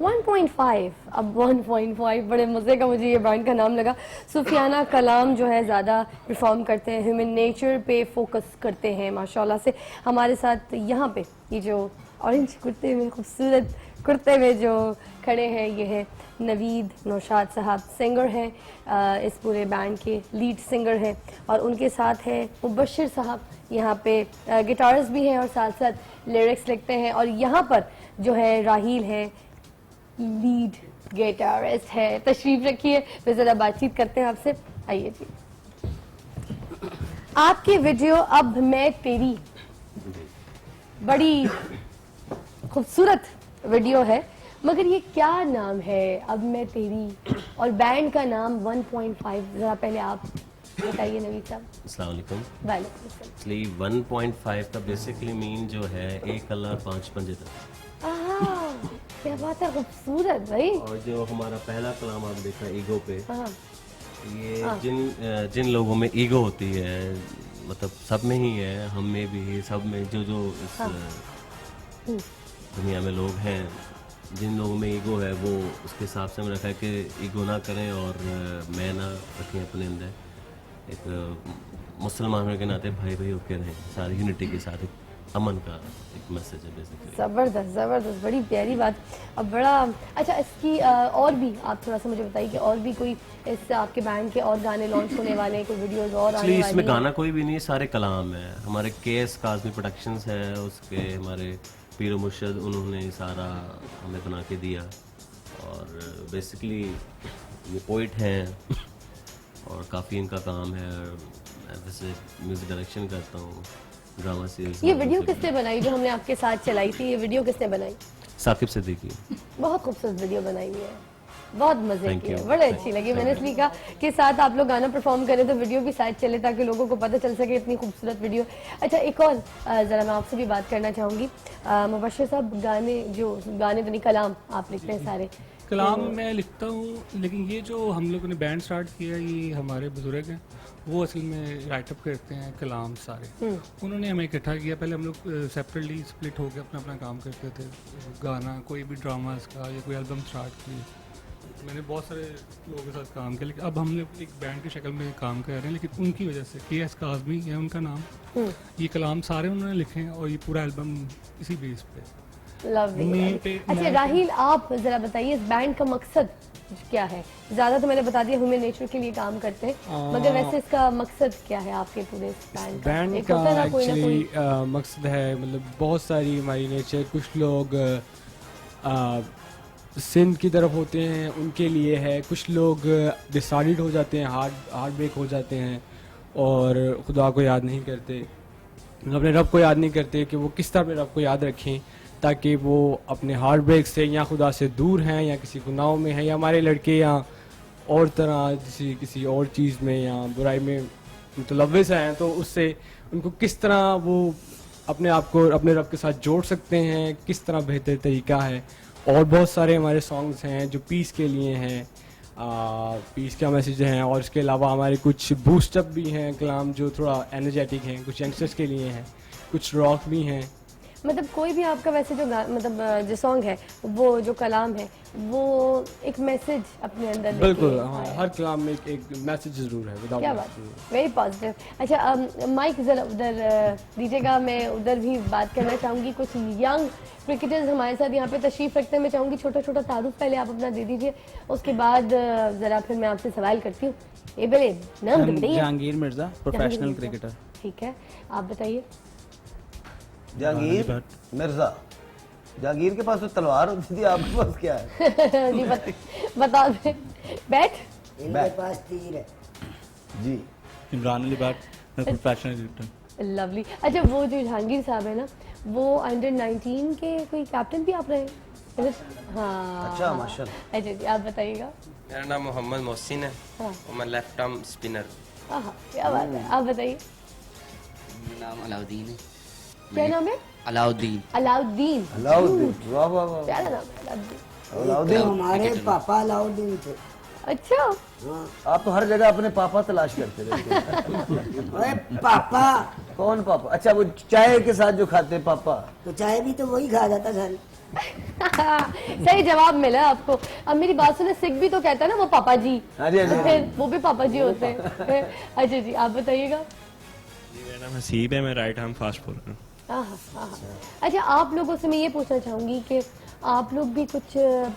1.5। अब 1.5 बड़े मज़े का मुझे ये बैंड का नाम लगा। सुफियाना कलाम जो है ज़्यादा परफॉर्म करते हैं, ह्यूमन नेचर पे फोकस करते हैं माशाल्लाह से। हमारे साथ यहाँ पे ये जो ऑरेंज कुर्ते में, खूबसूरत कुर्ते में जो खड़े हैं, ये है नवीद नौशाद साहब, सिंगर हैं, इस पूरे बैंड के लीड सिंगर हैं। और उनके साथ है मुबश्शिर साहब, यहाँ पे गिटारिस्ट भी हैं और साथ साथ लिरिक्स लिखते हैं। और यहाँ पर जो है राहील है, लीड गिटारिस्ट है। तशरीफ रखिए, फिर ज़रा बातचीत करते हैं आपसे। आइए जी। आपकी वीडियो अब मैं तेरी बड़ी खूबसूरत वीडियो है, मगर ये क्या नाम है अब मैं तेरी, और बैंड का नाम 1.5? ज़रा पहले आप बताइए नवीद साहब। अस्सलाम वालेकुम। वालेकुम अस्सलाम। एक्चुअली 1.5 का बेसिकली मीन जो है 1 अल्लाह 5 पंजे तक। क्या बात है, खूबसूरत भाई। और जो हमारा पहला कलाम आप देखा ईगो पे, हाँ। ये जिन लोगों में ईगो होती है, मतलब सब में ही है, हम में भी, सब में जो इस दुनिया में लोग हैं, जिन लोगों में ईगो है वो उसके हिसाब से हमें रखा है कि ईगो ना करें और मैं ना रखें अपने अंदर। एक मुसलमान होने के नाते भाई भाई होकर रहें, सारी यूनिटी के साथ, एक अमन का एक मैसेज है बेसिकली। ज़बरदस्त ज़बरदस्त, बड़ी प्यारी बात। अब बड़ा अच्छा, इसकी और भी आप थोड़ा सा मुझे बताइए कि और भी कोई इस आपके बैंड के और गाने लॉन्च होने वाले हैं, कोई वीडियोस और आने वाली हैं? इसमें गाना कोई भी नहीं, सारे कलाम है। हमारे केएस काज़मी प्रोडक्शंस है, उसके हमारे पीर मुर्शद, उन्होंने सारा हमें बना के दिया। और बेसिकली ये पोइट हैं और काफ़ी इनका काम है। मैं वैसे म्यूज़िक डायरेक्शन करता हूँ, ड्रामा सीरीज। ये वीडियो किसने बनाई जो हमने आपके साथ चलाई थी? ये वीडियो किसने बनाई? साकिब सिद्दीकी। बहुत खूबसूरत वीडियो बनाई है, बहुत मजे की है, बड़े अच्छी लगी। मैंने इसलिए कहा कि साथ आप लोग गाना परफॉर्म करें तो वीडियो भी साथ चले, ताकि लोगों को पता चल सके इतनी खूबसूरत वीडियो। अच्छा, एक और ज़रा मैं आपसे भी बात करना चाहूँगी। मुबश्शिर साहब, गाने तो नहीं, कलाम आप लिखते हैं सारे? कलाम मैं लिखता हूँ, लेकिन ये जो हम लोगों ने बैंड स्टार्ट किया, ये हमारे बुजुर्ग हैं, वो असल में राइटअप करते हैं कलाम सारे। उन्होंने हमें इकट्ठा किया। पहले हम लोग सेपरेटली स्प्लिट होकर अपना अपना काम करते थे, गाना कोई भी ड्रामास का या कोई एल्बम स्टार्ट की। मैंने बहुत सारे लोगों के साथ काम किया, लेकिन अब हम लोग एक बैंड की शक्ल में काम कर रहे हैं। लेकिन उनकी वजह से, केएस काज़मी है उनका नाम, ये कलाम सारे उन्होंने लिखे हैं और ये पूरा एल्बम इसी बेस पे। अच्छा राहील, आप जरा बताइए इस बैंड का मकसद क्या है? ज्यादा तो मैंने बता दिया ह्यूमन नेचर के लिए काम करते हैं, मगर वैसे इसका मकसद क्या है आपके पूरे बैंड का? बैंड का एक्चुअली मकसद है, मतलब बहुत सारी हमारी नेचर, कुछ लोग सिंध की तरफ होते हैं, उनके लिए है। कुछ लोग डिसाइडेड हो जाते हैं, हार्ट ब्रेक हो जाते हैं और खुदा को याद नहीं करते, अपने रब को याद नहीं करते कि वो किस तरह अपने रब को याद रखें, ताकि वो अपने हार्ट ब्रेक से या खुदा से दूर हैं या किसी गुनाहों में हैं, या हमारे लड़के या और तरह किसी और चीज़ में या बुराई में मुतलव्विस हैं, तो उससे उनको किस तरह वो अपने आप को अपने रब के साथ जोड़ सकते हैं, किस तरह बेहतर तरीका है। और बहुत सारे हमारे सॉन्ग्स हैं जो पीस के लिए हैं, पीस का मैसेज हैं, और इसके अलावा हमारे कुछ बूस्टअप भी हैं कलाम जो थोड़ा एनर्जेटिक हैं, कुछ यंगस्टर्स के लिए हैं, कुछ रॉक भी हैं। मतलब कोई भी आपका वैसे जो मतलब जो सॉन्ग है वो जो कलाम है वो एक मैसेज अपने अंदर लेके बिल्कुल हाँ, आया। हर कलाम में एक मैसेज जरूर है। विदाउट क्या बात, वेरी पॉजिटिव। अच्छा माइक जरा उधर दीजिएगा, मैं उधर भी बात करना चाहूँगी। कुछ यंग क्रिकेटर्स हमारे साथ यहाँ पे तशरीफ रखते हैं। मैं चाहूँगी छोटा छोटा तारुफ पहले आप अपना दे दीजिए, उसके बाद ज़रा फिर मैं आपसे सवाल करती हूँ। ये बेले नाम तो बताइए। Jahangir Mirza, professional cricketer. ठीक है, आप बताइए। जहांगीर मिर्जा। जहांगीर के पास तो तलवार होती थी, आपके पास क्या है? जी बता दे। बैट इनके पास तीर है जी। इमरान अली भट्ट, मैं प्रोफेशनल क्रिकेटर। लवली। अच्छा वो जो जहांगीर साहब है ना, वो अंडर 19 के कोई कैप्टन भी आप रहे हैं? हाँ अच्छा माशाल्लाह। अच्छा जी, आप बताइएगा। मेरा नाम मोहम्मद मोहसिन है हाँ और मैं लेफ्ट आर्म स्पिनर। क्या बात है, आप बताइए। मेरा नाम अलाउद्दीन है। क्या नाम है? अलाउद्दीन। अलाउद्दीन। अलाउद्दीन, वाह वाह वाह। प्यारा नाम है अलाउद्दीन। अलाउद्दीन हमारे पापा अलाउद्दीन थे। अच्छा आप तो हर जगह अपने पापा तलाश करते रहते हैं। अरे पापा कौन पापा? अच्छा वो चाय के साथ जो खाते हैं पापा। तो चाय भी तो वही खा जाता सर। सही जवाब मिला आपको। अब मेरी बात सुने, सिख भी तो कहता है ना वो पापा जी। हाँ जी, हाँ जी। तो फिर वो भी पापा जी होते हैं। अच्छा जी, आप बताइएगा। मेरा नाम हसीब है, मैं राइट आर्म फास्ट बॉलर हूँ। अच्छा आप लोगों से मैं ये पूछना चाहूँगी कि आप लोग भी कुछ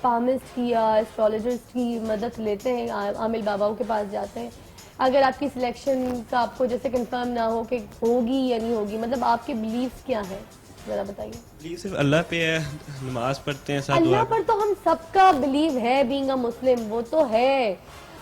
पामिस्ट की या एस्ट्रोलॉजर्स की मदद लेते हैं, आमिल बाबाओं के पास जाते हैं? अगर आपकी सिलेक्शन का आपको जैसे कंफर्म ना हो कि होगी या नहीं होगी, मतलब आपके बिलीव्स क्या हैं, जरा बताइए। बिलीव सिर्फ अल्लाह पे है, नमाज पढ़ते हैं, साथ अल्लाह दुआ पर तो हम सबका बिलीव है, बीइंग अ मुस्लिम, वो तो है,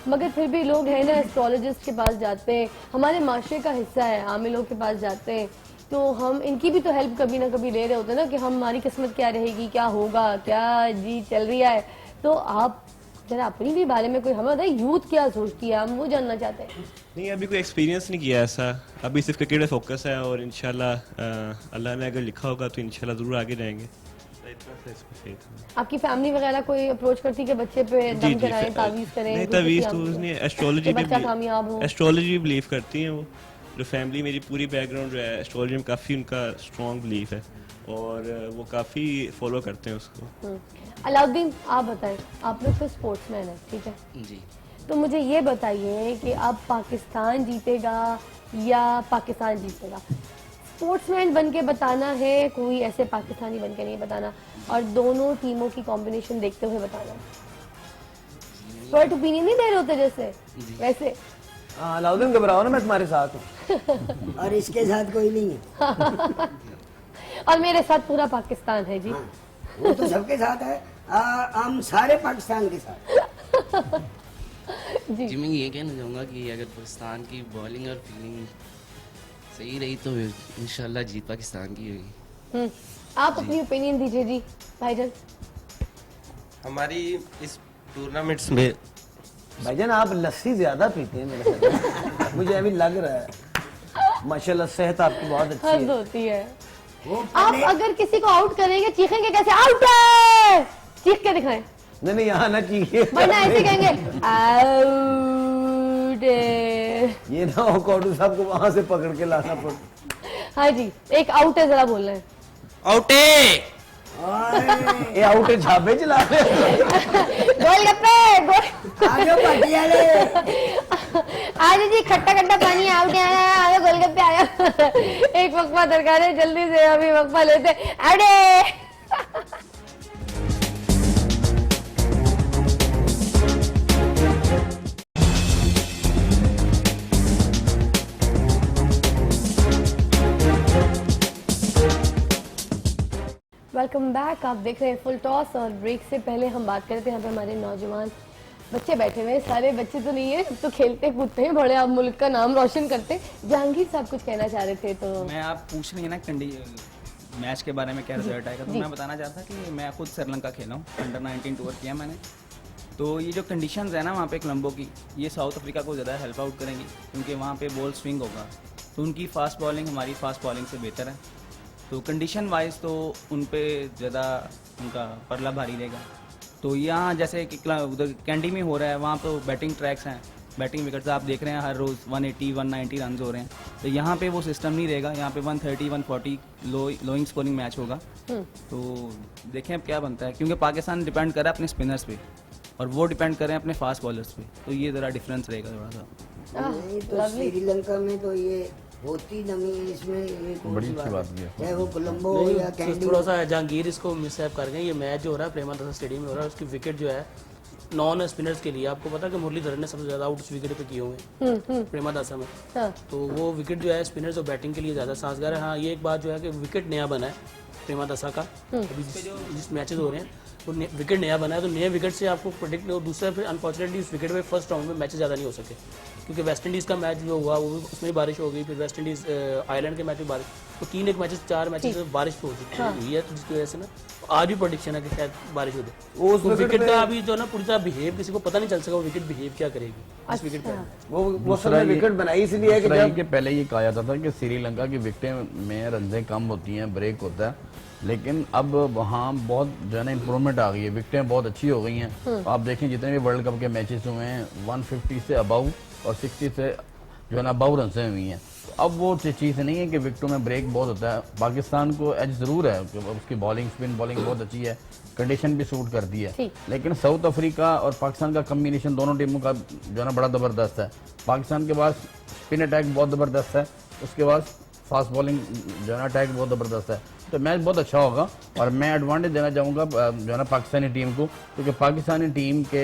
मगर फिर भी लोग हैं ना एस्ट्रोलॉजिस्ट के पास जाते हैं, हमारे माशरे का हिस्सा है, आमिलों के पास जाते हैं, तो हम इनकी भी तो हेल्प कभी ना कभी ले रहे होते हैं ना कि हमारी किस्मत क्या रहेगी, क्या होगा, क्या जी चल रही है। तो आप जरा अपनी भी बारे में कोई हमें बताइए, यूथ क्या सोचती है, हम वो जानना चाहते हैं। नहीं, अभी कोई एक्सपीरियंस नहीं किया ऐसा, अभी सिर्फ क्रिकेट में फोकस है और इंशाल्लाह अल्लाह ने अगर लिखा होगा तो इंशाल्लाह ज़रूर आगे जाएंगे। इतना सा इसमें faith है। आपकी फैमिली वगैरह कोई अप्रोच करती कि बच्चे पे दम कराएं, तावीज़ करें? नहीं, तावीज़ तो उसने एस्ट्रोलॉजी बच्चा कामयाब हो। एस्ट्रोलॉजी बिलीव करती हैं वो। जो फैमिली मेरी पूरी बैकग्राउंड जो है एस्ट्रोलॉजी में काफ़ी उनका स्ट्रॉन्ग बिलीफ है और वो काफ़ी फॉलो करते हैं उसको। अलाउद्दीन आप बताएं, आप लोग तो स्पोर्ट्समैन है, ठीक है जी। तो मुझे ये बताइए कि अब पाकिस्तान जीतेगा या पाकिस्तान जीतेगा? स्पोर्ट्समैन बन के बताना है, कोई ऐसे पाकिस्तानी बन के नहीं बताना, और दोनों टीमों की कॉम्बिनेशन देखते हुए बताना। एक्सपर्ट ओपिनियन नहीं दे रहे होते जैसे वैसे। अलाउद्दीन घबराओ ना, मैं तुम्हारे साथ हूँ। और इसके साथ कोई नहीं है। और मेरे साथ पूरा पाकिस्तान है जी। वो तो सबके साथ है, हम सारे पाकिस्तान के साथ। जी मैं ये कहना चाहूँगा कि अगर पाकिस्तान की बॉलिंग और फील्डिंग सही रही तो इंशाल्लाह जीत पाकिस्तान की होगी। आप अपनी ओपिनियन दीजिए जी भाईजान। हमारी इस टूर्नामेंट्स में भाईजान आप लस्सी ज्यादा पीते हैं मेरे ख्याल, मुझे अभी लग रहा है। माशाल्लाह सेहत आपकी बहुत अच्छी हद है। होती है। आप अगर किसी को आउट करेंगे चीखेंगे कैसे? आउट है, चीख के दिखाएं। नहीं नहीं, यहाँ ना चीखिए, वरना ऐसे कहेंगे आउट है। ये ना हो कौडू साहब को वहां से पकड़ के लाना पड़े। हाँ जी, एक आउट है जरा बोलना है। आउट है, ये आउट है, झाबे चला रहे। गोलगप्पे आज जी, खट्टा खट्टा पानी आउट आया, गोलगप्पे आया। एक वक्फा दरकार है, जल्दी से अभी वक्फा लेते। अरे वेलकम बैक। आप देख रहे हैं फुल टॉस और ब्रेक से पहले हम बात कर रहे थे यहाँ पे हमारे नौजवान बच्चे बैठे हुए हैं। सारे बच्चे तो नहीं है, तो खेलते कूदते हैं, बड़े आप मुल्क का नाम रोशन करते हैं। जहांगीर साहब कुछ कहना चाह रहे थे। तो मैं आप पूछ रही है ना मैच के बारे में क्या रिजल्ट आएगा, तो मैं बताना चाहता कि मैं खुद श्रीलंका खेला हूँ, अंडर 19 टूर किया मैंने। तो ये जो कंडीशंस है ना वहाँ पे कोलंबो की, ये साउथ अफ्रीका को ज़्यादा हेल्प आउट करेंगी, क्योंकि वहाँ पे बॉल स्विंग होगा, तो उनकी फास्ट बॉलिंग हमारी फास्ट बॉलिंग से बेहतर है। तो कंडीशन वाइज तो उन पे ज़्यादा उनका परला भारी रहेगा। तो यहाँ जैसे कि उधर कैंडी में हो रहा है, वहाँ तो बैटिंग ट्रैक्स हैं, बैटिंग विकेट्स आप देख रहे हैं हर रोज़ 180 190 रन हो रहे हैं। तो यहाँ पे वो सिस्टम नहीं रहेगा, यहाँ पे 130 140 लोइंग स्कोरिंग मैच होगा। तो देखें अब क्या बनता है, क्योंकि पाकिस्तान डिपेंड कर रहा है अपने स्पिनर्स पे और वो डिपेंड कर रहे हैं अपने फास्ट बॉलर्स पे, तो ये ज़रा डिफरेंस रहेगा थोड़ा सा। नहीं तो श्रीलंका में तो ये होती नमी इसमें ये कौन बड़ी सी अच्छी बात है। चाहे वो कोलंबो हो या कैंडी। थोड़ा सा जहांगीर इसको मिसहैप कर गए। ये मैच जो हो रहा है प्रेमदासा स्टेडियम में हो रहा है, उसकी विकेट जो है नॉन स्पिनर्स के लिए, आपको पता है कि मुरलीधरन ने सबसे ज्यादा आउट उस विकेट पे किए हुए हैं प्रेमदासा में। तो वो विकेट जो है स्पिनर्स और बैटिंग के लिए ज्यादा साजगार है। हाँ, ये एक बात जो है कि विकेट नया बना है प्रेमदासा का, अभी जिस मैचेस हो रहे हैं वो विकेट नया बना है, तो नए विकेट से आपको प्रोडिक्ट, और दूसरा फिर अनफॉर्चुनेटली उस विकेट पे फर्स्ट राउंड में मैचेस ज़्यादा नहीं हो सके, क्योंकि वेस्ट इंडीज़ का मैच जो हुआ वो उसमें भी बारिश हो गई, फिर वेस्ट इंडीज़ आयरलैंड के मैच में बारिश, तो 3 मैचेस 4 मैचेस बारिश हो चुकी हुई है, तो जिसकी वजह से ना आज भी प्रोडिक्शन है कि शायद बारिश हो जाए। उस विकेट का अभी जो ना पूरी तरह बिहेव किसी को पता नहीं चल सका वो विकेट बिहेव क्या करेगी इस विकेट पे। वो सब विकेट बनाई इसलिए है कि जब पहले ये कहा जाता था कि श्रीलंका की विकेटें में रनजें कम होती हैं, ब्रेक होता है, लेकिन अब वहाँ बहुत जो है ना इम्प्रूवमेंट आ गई है, विकेटें बहुत अच्छी हो गई हैं। आप देखें जितने भी वर्ल्ड कप के मैचेस हुए हैं 150 से अबव और 60 से जो है ना अबव रन से हुई हैं। तो अब वो चीज़ नहीं है कि विकेटों में ब्रेक बहुत होता है। पाकिस्तान को एज ज़रूर है, उसकी बॉलिंग स्पिन बॉलिंग बहुत अच्छी है, कंडीशन भी सूट करती है, लेकिन साउथ अफ्रीका और पाकिस्तान का कम्बिनेशन दोनों टीमों का जो है ना बड़ा ज़बरदस्त है। पाकिस्तान के पास स्पिन अटैक बहुत ज़बरदस्त है, उसके बाद फास्ट बॉलिंग जो है ना अटैक बहुत ज़बरदस्त है। तो मैच बहुत अच्छा होगा और मैं एडवांटेज देना चाहूँगा जो है ना पाकिस्तानी टीम को, क्योंकि पाकिस्तानी टीम के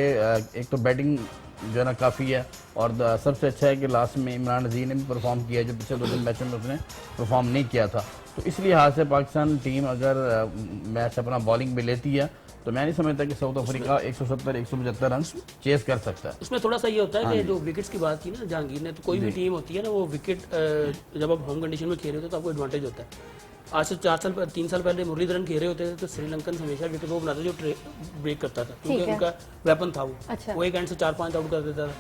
एक तो बैटिंग जो है ना काफ़ी है, और सबसे अच्छा है कि लास्ट में इमरान नज़ीर ने भी परफॉर्म किया जो पिछले 2 मैचों में उसने परफॉर्म नहीं किया था। तो इस लिहाज से पाकिस्तान टीम अगर मैच अपना बॉलिंग भी लेती है तो मैं नहीं समझता कि साउथ अफ्रीका 170-175 रन चेस कर सकता है। उसमें थोड़ा सा ये होता है कि जो विकेट्स की बात की ना जहांगीर ने, तो कोई भी टीम होती है ना वो विकेट जब आप होम कंडीशन में खेल रहे होते हो तो आपको एडवांटेज होता है। आज से 3 साल पहले मुरलीधरन खेल रहे होते थे तो श्रीलंकन हमेशा विकेट वो बनाते जो ब्रेक करता था, क्योंकि उनका वेपन था वो एक एंड से 4-5 आउट कर देता था।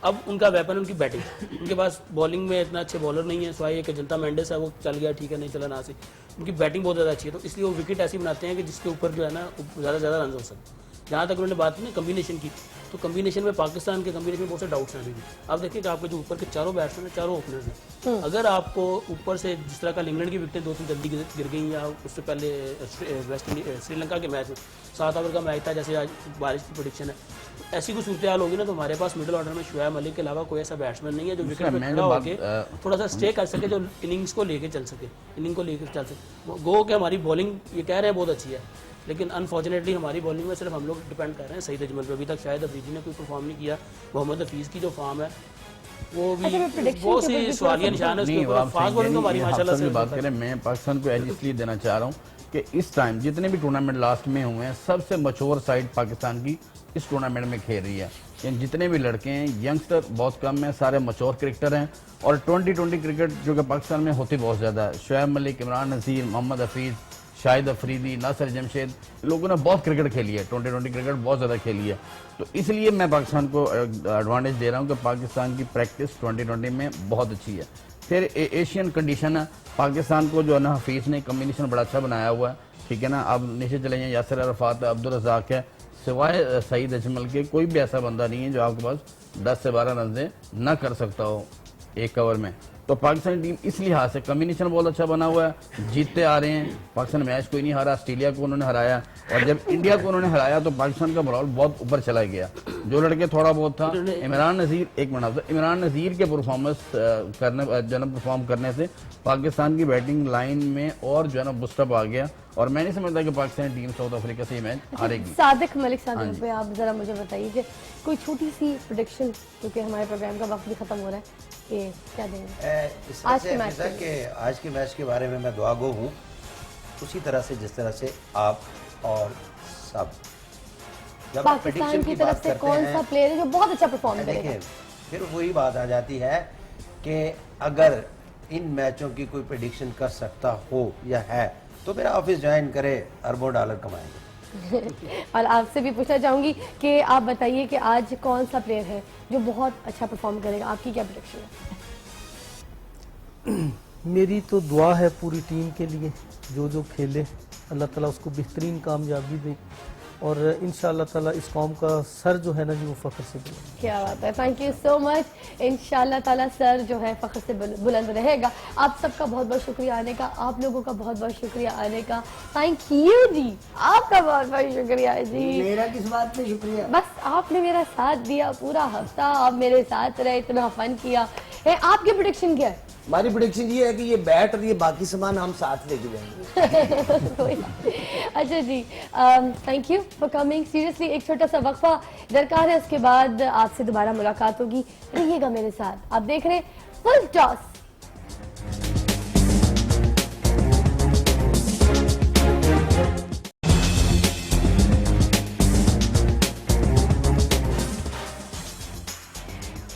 अब उनका वेपन उनकी बैटिंग, उनके पास बॉलिंग में इतना अच्छे बॉलर नहीं है, स्वाई एक जनता मेंडिस है वो चल गया ठीक है, नहीं चला ना से, उनकी बैटिंग बहुत ज़्यादा अच्छी है, तो इसलिए वो विकेट ऐसी बनाते हैं कि जिसके ऊपर जो है ना ज़्यादा रन हो सकते। जहाँ तक उन्होंने बात की ना कम्बिनेशन की, तो कम्बिनेशन में पाकिस्तान के कम्बिनेशन में बहुत से डाउट्स हैं अभी भी। आप देखिए कि आपके जो ऊपर के चारों बैट्समैन हैं, चारों ओपनर्स हैं, अगर आपको ऊपर से जिस तरह का इंग्लैंड की विकेटें 2-3 जल्दी गिर गई, या उससे पहले वेस्ट इंडीज श्रीलंका के मैच में 7 ओवर का मैच था, जैसे आज बारिश की प्रेडिक्शन है, तो ऐसी कोई सूरत हाल होगी ना, तो हमारे पास मिडिल ऑर्डर में शुएब मलिक के अलावा कोई ऐसा बैट्समैन नहीं है जो विकेट पर खड़ा होकर थोड़ा सा स्टे कर सके, जो इनिंग्स को लेकर चल सके, इनिंग को लेकर चल सके। गो कि हमारी बॉलिंग ये कह रहे हैं बहुत अच्छी है, लेकिन अनफॉर्चुनेटली हमारी बॉलिंग में सिर्फ हम लोग डिपेंड कर रहे हैं सईद अजमल पे। अभी तक शायद अफरीदी ने कोई परफॉर्म नहीं किया। मोहम्मद हफीज़ की जो फॉर्म है वो भी बहुत सी सवालिया निशान है उसके ऊपर। फास्ट बॉलिंग तो हमारी माशाल्लाह से बात करें, मैं पाकिस्तान को एज इसलिए देना चाह रहा हूँ कि इस टाइम जितने भी टूर्नामेंट लास्ट में हुए हैं सबसे मैच्योर साइड पाकिस्तान की इस टूर्नामेंट में खेल रही है। यानी जितने भी लड़के हैं यंगस्टर बहुत कम है, सारे मैच्योर क्रिकेटर हैं, और 2020 क्रिकेट जो कि पाकिस्तान में होती बहुत ज़्यादा है। शुएब मलिक, इमरान नज़ीर, मोहम्मद हफीज़, शाहिद अफरीदी, नासिर जमशेद, लोगों ने बहुत क्रिकेट खेली है, 2020 क्रिकेट बहुत ज़्यादा खेली है। तो इसलिए मैं पाकिस्तान को एडवांटेज दे रहा हूँ कि पाकिस्तान की प्रैक्टिस 2020 में बहुत अच्छी है। फिर एशियन कंडीशन है, पाकिस्तान को जो है ना हफीज़ ने कम्बिनेशन बड़ा अच्छा बनाया हुआ है, ठीक है ना। अब नीचे चले जाएँ, यासिर अरफात है, अब्दुल रज़ाक है, सिवाय सईद अजमल के कोई भी ऐसा बंदा नहीं है जो आपके पास 10 से 12 रन ना कर सकता हो एक ओवर में। तो पाकिस्तानी टीम इस लिहाज से कम्बिनेशन बहुत अच्छा बना हुआ है, जीतते आ रहे हैं। पाकिस्तान मैच कोई नहीं हारा, ऑस्ट्रेलिया को उन्होंने हराया, और जब इंडिया को उन्होंने हराया तो पाकिस्तान का मोरल बहुत ऊपर चला गया। जो लड़के थोड़ा बहुत था, इमरान नज़ीर, एक मिनट, इमरान नज़ीर के परफॉर्मेंस परफॉर्म करने से पाकिस्तान की बैटिंग लाइन में और जो है ना बूस्टअप आ गया, और मैं नहीं समझता कि पाकिस्तानी टीम साउथ अफ्रीका से ये मैच हारेगी। सादिक मलिक साहब पे आप जरा मुझे बताइए कि कोई छोटी सी प्रेडिक्शन, क्योंकि हमारे प्रोग्राम का वक्त भी खत्म हो रहा है, कि क्या देंगे आज के मैच के? आज के मैच के बारे में मैं दुआगो हूँ उसी तरह से जिस तरह से आप और सब जब पाकिस्तान की तरफ से कौन सा प्लेयर है जो बहुत अच्छा परफॉर्म करेगा। फिर वही बात आ जाती है कि अगर इन मैचों की कोई प्रेडिक्शन कर सकता हो या है तो मेरा ऑफिस ज्वाइन करे, अरबों डॉलर कमाएंगे। और आपसे भी पूछना चाहूंगी कि आप बताइए कि आज कौन सा प्लेयर है जो बहुत अच्छा परफॉर्म करेगा, आपकी क्या प्रेडिक्शन है? मेरी तो दुआ है पूरी टीम के लिए, जो खेले अल्लाह ताला उसको बेहतरीन कामयाबी दे। और इंशाअल्लाह ताला इस कौम का सर जो है ना जी वो फ़ख्र से बुलंद। क्या बात है, थैंक यू सो मच। इंशाल्लाह ताला सर जो है फ़ख्र से बुलंद रहेगा। आप सबका बहुत बहुत शुक्रिया आने का, आप लोगों का बहुत बहुत शुक्रिया आने का। थैंक यू जी, आपका बहुत बहुत शुक्रिया जी। मेरा किस बात पे शुक्रिया? बस आपने मेरा साथ दिया पूरा हफ्ता, आप मेरे साथ रहे, इतना फन किया है। आपकी प्रेडिक्शन क्या है? हमारी प्रेडिक्शन ये है कि ये बैट और ये बाकी सामान हम साथ लेके जाएंगे। अच्छा जी, thank you for coming. Seriously एक छोटा सा वक्फा दरकार है, उसके बाद आपसे दोबारा मुलाकात होगी। रहिएगा मेरे साथ, आप देख रहे हैं फुल टॉस।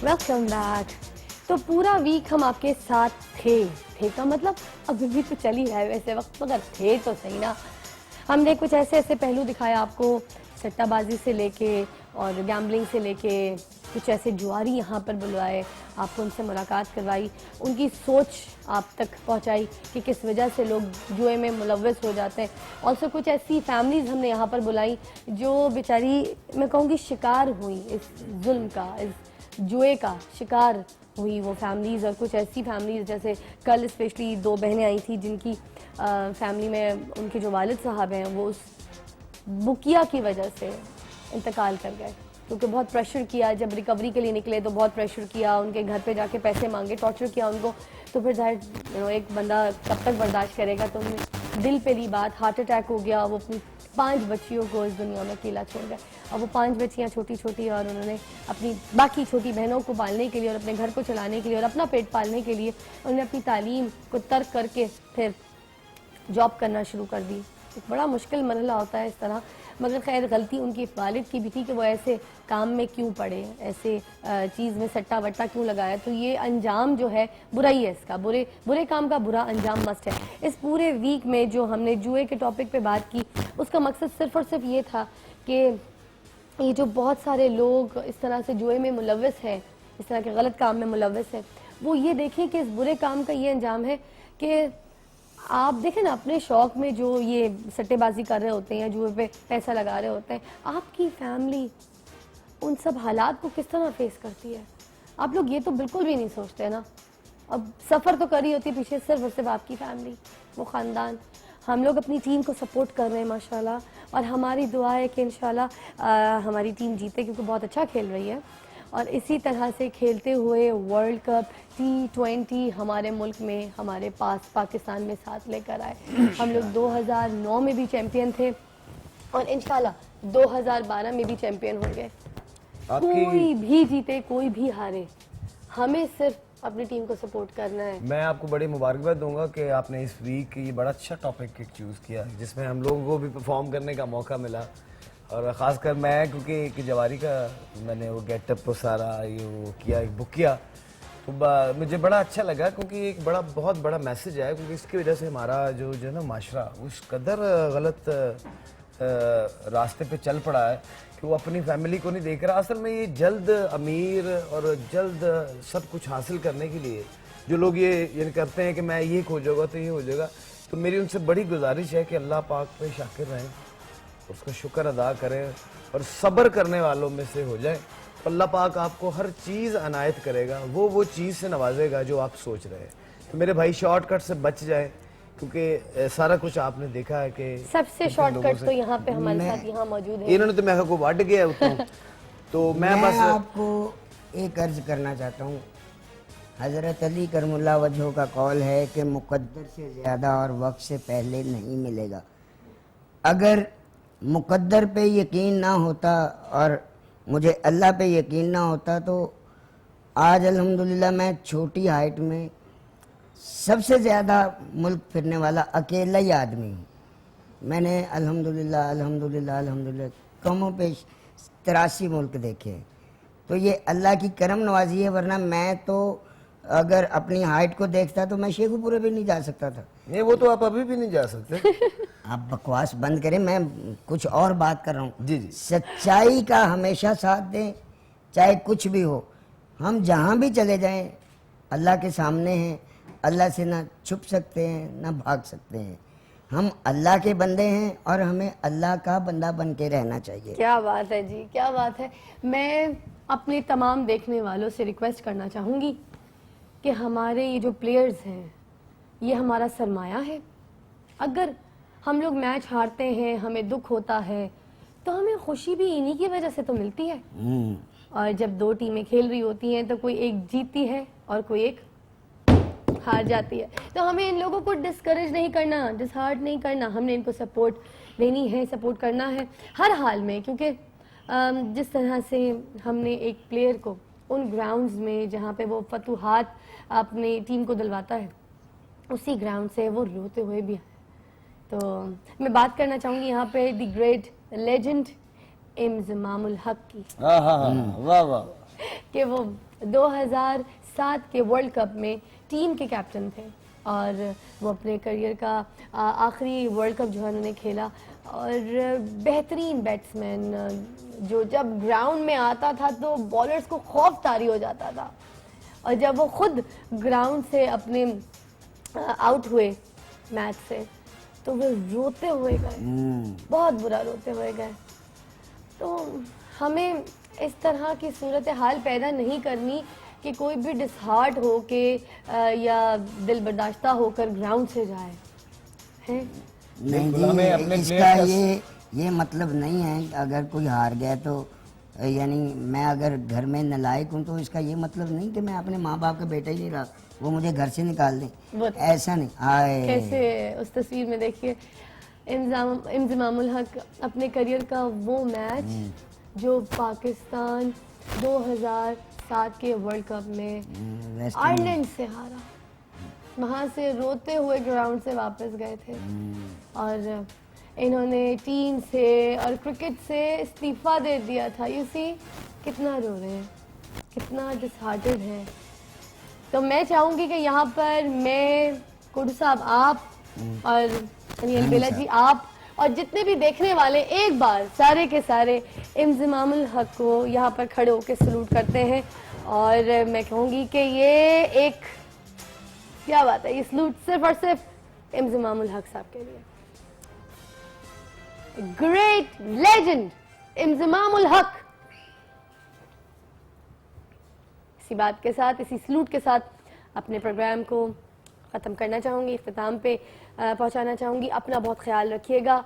Welcome back. तो पूरा वीक हम आपके साथ थे का मतलब अभी भी तो चल ही रहा है वैसे वक्त, मगर थे तो सही ना। हमने कुछ ऐसे ऐसे पहलू दिखाया आपको, सट्टाबाजी से लेके और गैम्बलिंग से लेके, कुछ ऐसे जुआरी यहाँ पर बुलवाए, आपको उनसे मुलाकात करवाई, उनकी सोच आप तक पहुँचाई कि किस वजह से लोग जुए में मुलव्वस हो जाते हैं। ऑल्सो कुछ ऐसी फैमिलीज़ हमने यहाँ पर बुलाई जो बेचारी मैं कहूँगी शिकार हुई इस जुल्म का, इस जुए का शिकार हुई वो फैमिलीज़। और कुछ ऐसी फैमिलीज़ जैसे कल स्पेशली 2 बहनें आई थी जिनकी फैमिली में उनके जो वालिद साहब हैं वो उस बुकिया की वजह से इंतकाल कर गए, क्योंकि बहुत प्रेशर किया। जब रिकवरी के लिए निकले तो बहुत प्रेशर किया, उनके घर पे जाके पैसे मांगे, टॉर्चर किया उनको। तो फिर जाहिर एक बंदा कब तक बर्दाश्त करेगा। तो उन्हें दिल पे ली बात, हार्ट अटैक हो गया। वो अपनी 5 बच्चियों को इस दुनिया में अकेला छोड़ गए। और वो 5 बच्चियाँ छोटी छोटी, और उन्होंने अपनी बाकी छोटी बहनों को पालने के लिए और अपने घर को चलाने के लिए और अपना पेट पालने के लिए उन्होंने अपनी तालीम को तर्क करके फिर जॉब करना शुरू कर दी। एक बड़ा मुश्किल मरहला होता है इस तरह, मगर खैर गलती उनकी वालिद की भी थी कि वो ऐसे काम में क्यों पड़े, ऐसे चीज़ में सट्टा वट्टा क्यों लगाया। तो ये अंजाम जो है बुरा ही है इसका, बुरे काम का बुरा अंजाम मस्ट है। इस पूरे वीक में जो हमने जुए के टॉपिक पे बात की, उसका मकसद सिर्फ और सिर्फ ये था कि ये जो बहुत सारे लोग इस तरह से जुए में मुलव्वस हैं, इस तरह के गलत काम में मुलव्वस हैं, वो ये देखें कि इस बुरे काम का ये अंजाम है कि आप देखें ना अपने शौक में जो ये सट्टेबाजी कर रहे होते हैं या जुए पे पैसा लगा रहे होते हैं, आपकी फैमिली उन सब हालात को किस तरह फेस करती है। आप लोग ये तो बिल्कुल भी नहीं सोचते ना। अब सफ़र तो करी होती है पीछे सिर्फ और सिर्फ आपकी फैमिली, वो ख़ानदान। हम लोग अपनी टीम को सपोर्ट कर रहे हैं माशाल्लाह, और हमारी दुआ है कि इंशाल्लाह हमारी टीम जीते, क्योंकि बहुत अच्छा खेल रही है। और इसी तरह से खेलते हुए वर्ल्ड कप T20 हमारे मुल्क में, हमारे पास पाकिस्तान में साथ लेकर आए। हम लोग 2009 में भी चैम्पियन थे और इंशाल्लाह 2012 में भी चैम्पियन होंगे। कोई भी जीते कोई भी हारे, हमें सिर्फ अपनी टीम को सपोर्ट करना है। मैं आपको बड़ी मुबारकबाद दूंगा कि आपने इस वीक ये बड़ा अच्छा टॉपिक चूज़ किया, जिसमें हम लोगों को भी परफॉर्म करने का मौका मिला। और ख़ासकर मैं, क्योंकि एक जवारी का मैंने वो गेटअप को सारा ये वो किया, एक बुक किया, तो मुझे बड़ा अच्छा लगा, क्योंकि एक बहुत बड़ा मैसेज है। क्योंकि इसकी वजह से हमारा जो है ना माशरा उस कदर गलत रास्ते पे चल पड़ा है कि वो अपनी फैमिली को नहीं देख रहा। असल में ये जल्द अमीर और जल्द सब कुछ हासिल करने के लिए जो लोग ये करते हैं कि मैं ये हो जाऊँगा तो ये हो जाएगा, तो मेरी उनसे बड़ी गुजारिश है कि अल्लाह पाक पे शाकिर रहें, उसका शुक्र अदा करें और सब्र करने वालों में से हो जाए। अल्लाह पाक आपको हर चीज़ अनायत करेगा, वो चीज़ से नवाजेगा जो आप सोच रहे हैं। तो मेरे भाई शॉर्टकट से बच जाए, क्योंकि सारा कुछ आपने देखा है कि सबसे शॉर्टकट तो यहाँ पे हमारे साथ यहाँ मौजूद है। इन्होंने तो मैं को वाट गया तो मैं बस आपको एक अर्ज करना चाहता हूँ। हज़रत अली करमुल्लाह वजह का कौल है कि मुकद्दर से ज़्यादा और वक्त से पहले नहीं मिलेगा। अगर मुकद्दर पे यकीन ना होता और मुझे अल्लाह पे यकीन ना होता, तो आज अल्हम्दुलिल्लाह मैं छोटी हाइट में सबसे ज़्यादा मुल्क फिरने वाला अकेला ही आदमी हूँ। मैंने अल्हम्दुलिल्लाह अल्हम्दुलिल्लाह अल्हम्दुलिल्लाह कमों पेश 83 मुल्क देखे हैं। तो ये अल्लाह की करम नवाजी है, वरना मैं तो अगर अपनी हाइट को देखता तो मैं शेखुपुरे भी नहीं जा सकता था। नहीं, वो तो आप अभी भी नहीं जा सकते। आप बकवास बंद करें, मैं कुछ और बात कर रहा हूँ। जी जी, सच्चाई का हमेशा साथ दें, चाहे कुछ भी हो। हम जहाँ भी चले जाएं अल्लाह के सामने हैं, अल्लाह से ना छुप सकते हैं ना भाग सकते हैं। हम अल्लाह के बंदे हैं और हमें अल्लाह का बंदा बन के रहना चाहिए। क्या बात है जी, क्या बात है। मैं अपने तमाम देखने वालों से रिक्वेस्ट करना चाहूँगी कि हमारे ये जो प्लेयर्स हैं ये हमारा सरमाया है। अगर हम लोग मैच हारते हैं, हमें दुख होता है, तो हमें खुशी भी इन्हीं की वजह से तो मिलती है। और जब दो टीमें खेल रही होती हैं तो कोई एक जीतती है और कोई एक हार जाती है। तो हमें इन लोगों को डिस्करेज नहीं करना, डिसहार्ट नहीं करना, हमने इनको सपोर्ट देनी है, सपोर्ट करना है हर हाल में। क्योंकि जिस तरह से हमने एक प्लेयर को उन ग्राउंड्स में जहाँ पे वो फतूहात अपनी टीम को दिलवाता है, उसी ग्राउंड से वो रोते हुए भी आए। तो मैं बात करना चाहूँगी यहाँ पे द ग्रेट लेजेंड इंजमामुल हक की। वाह वाह कि वो 2007 के वर्ल्ड कप में टीम के कैप्टन थे और वो अपने करियर का आखिरी वर्ल्ड कप जो है उन्होंने खेला। और बेहतरीन बैट्समैन जो जब ग्राउंड में आता था तो बॉलर्स को खौफ तारी हो जाता था, और जब वो खुद ग्राउंड से अपने आउट हुए मैच से तो वो रोते हुए गए, बहुत बुरा रोते हुए गए। तो हमें इस तरह की सूरत हाल पैदा नहीं करनी कि कोई भी डिसहार्ट हो के या दिल बर्दाश्ता होकर ग्राउंड से जाए, हैं? नहीं जी, इसका ये मतलब नहीं है अगर कोई हार गया तो यानी मैं अगर घर में नालायक हूँ तो इसका ये मतलब नहीं कि मैं अपने माँ बाप का बेटा ही नहीं रहा, वो मुझे घर से निकाल दें, ऐसा नहीं। आए कैसे उस तस्वीर में देखिए इंजमामुल हक अपने करियर का वो मैच जो पाकिस्तान 2007 के वर्ल्ड कप में आयरलैंड से हारा, वहाँ से रोते हुए ग्राउंड से वापस गए थे और इन्होंने टीम से और क्रिकेट से इस्तीफा दे दिया था। यू सी कितना रो रहे हैं, कितना डिसहार्टेड है। तो मैं चाहूँगी कि यहाँ पर मैं कुडू साहब आप और बेला जी आप और जितने भी देखने वाले एक बार सारे के सारे इंजमामुल हक को यहाँ पर खड़े होकर सलूट करते हैं। और मैं कहूँगी कि ये एक क्या बात है, ये सलूट सिर्फ और सिर्फ इंजमामुल हक साहब के लिए। ग्रेट लेजेंड इंजमामुल हक। इसी बात के साथ, इसी सलूट के साथ अपने प्रोग्राम को ख़त्म करना चाहूँगी, इख्तिताम पे पहुँचाना चाहूँगी। अपना बहुत ख्याल रखिएगा।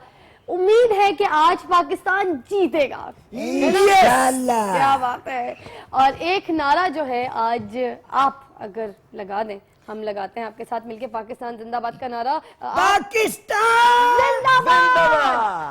उम्मीद है कि आज पाकिस्तान जीतेगा, इंशाअल्लाह। क्या बात है। और एक नारा जो है आज आप अगर लगा दें, हम लगाते हैं आपके साथ मिलके, पाकिस्तान जिंदाबाद का नारा। पाकिस्तान जिंदाबाद।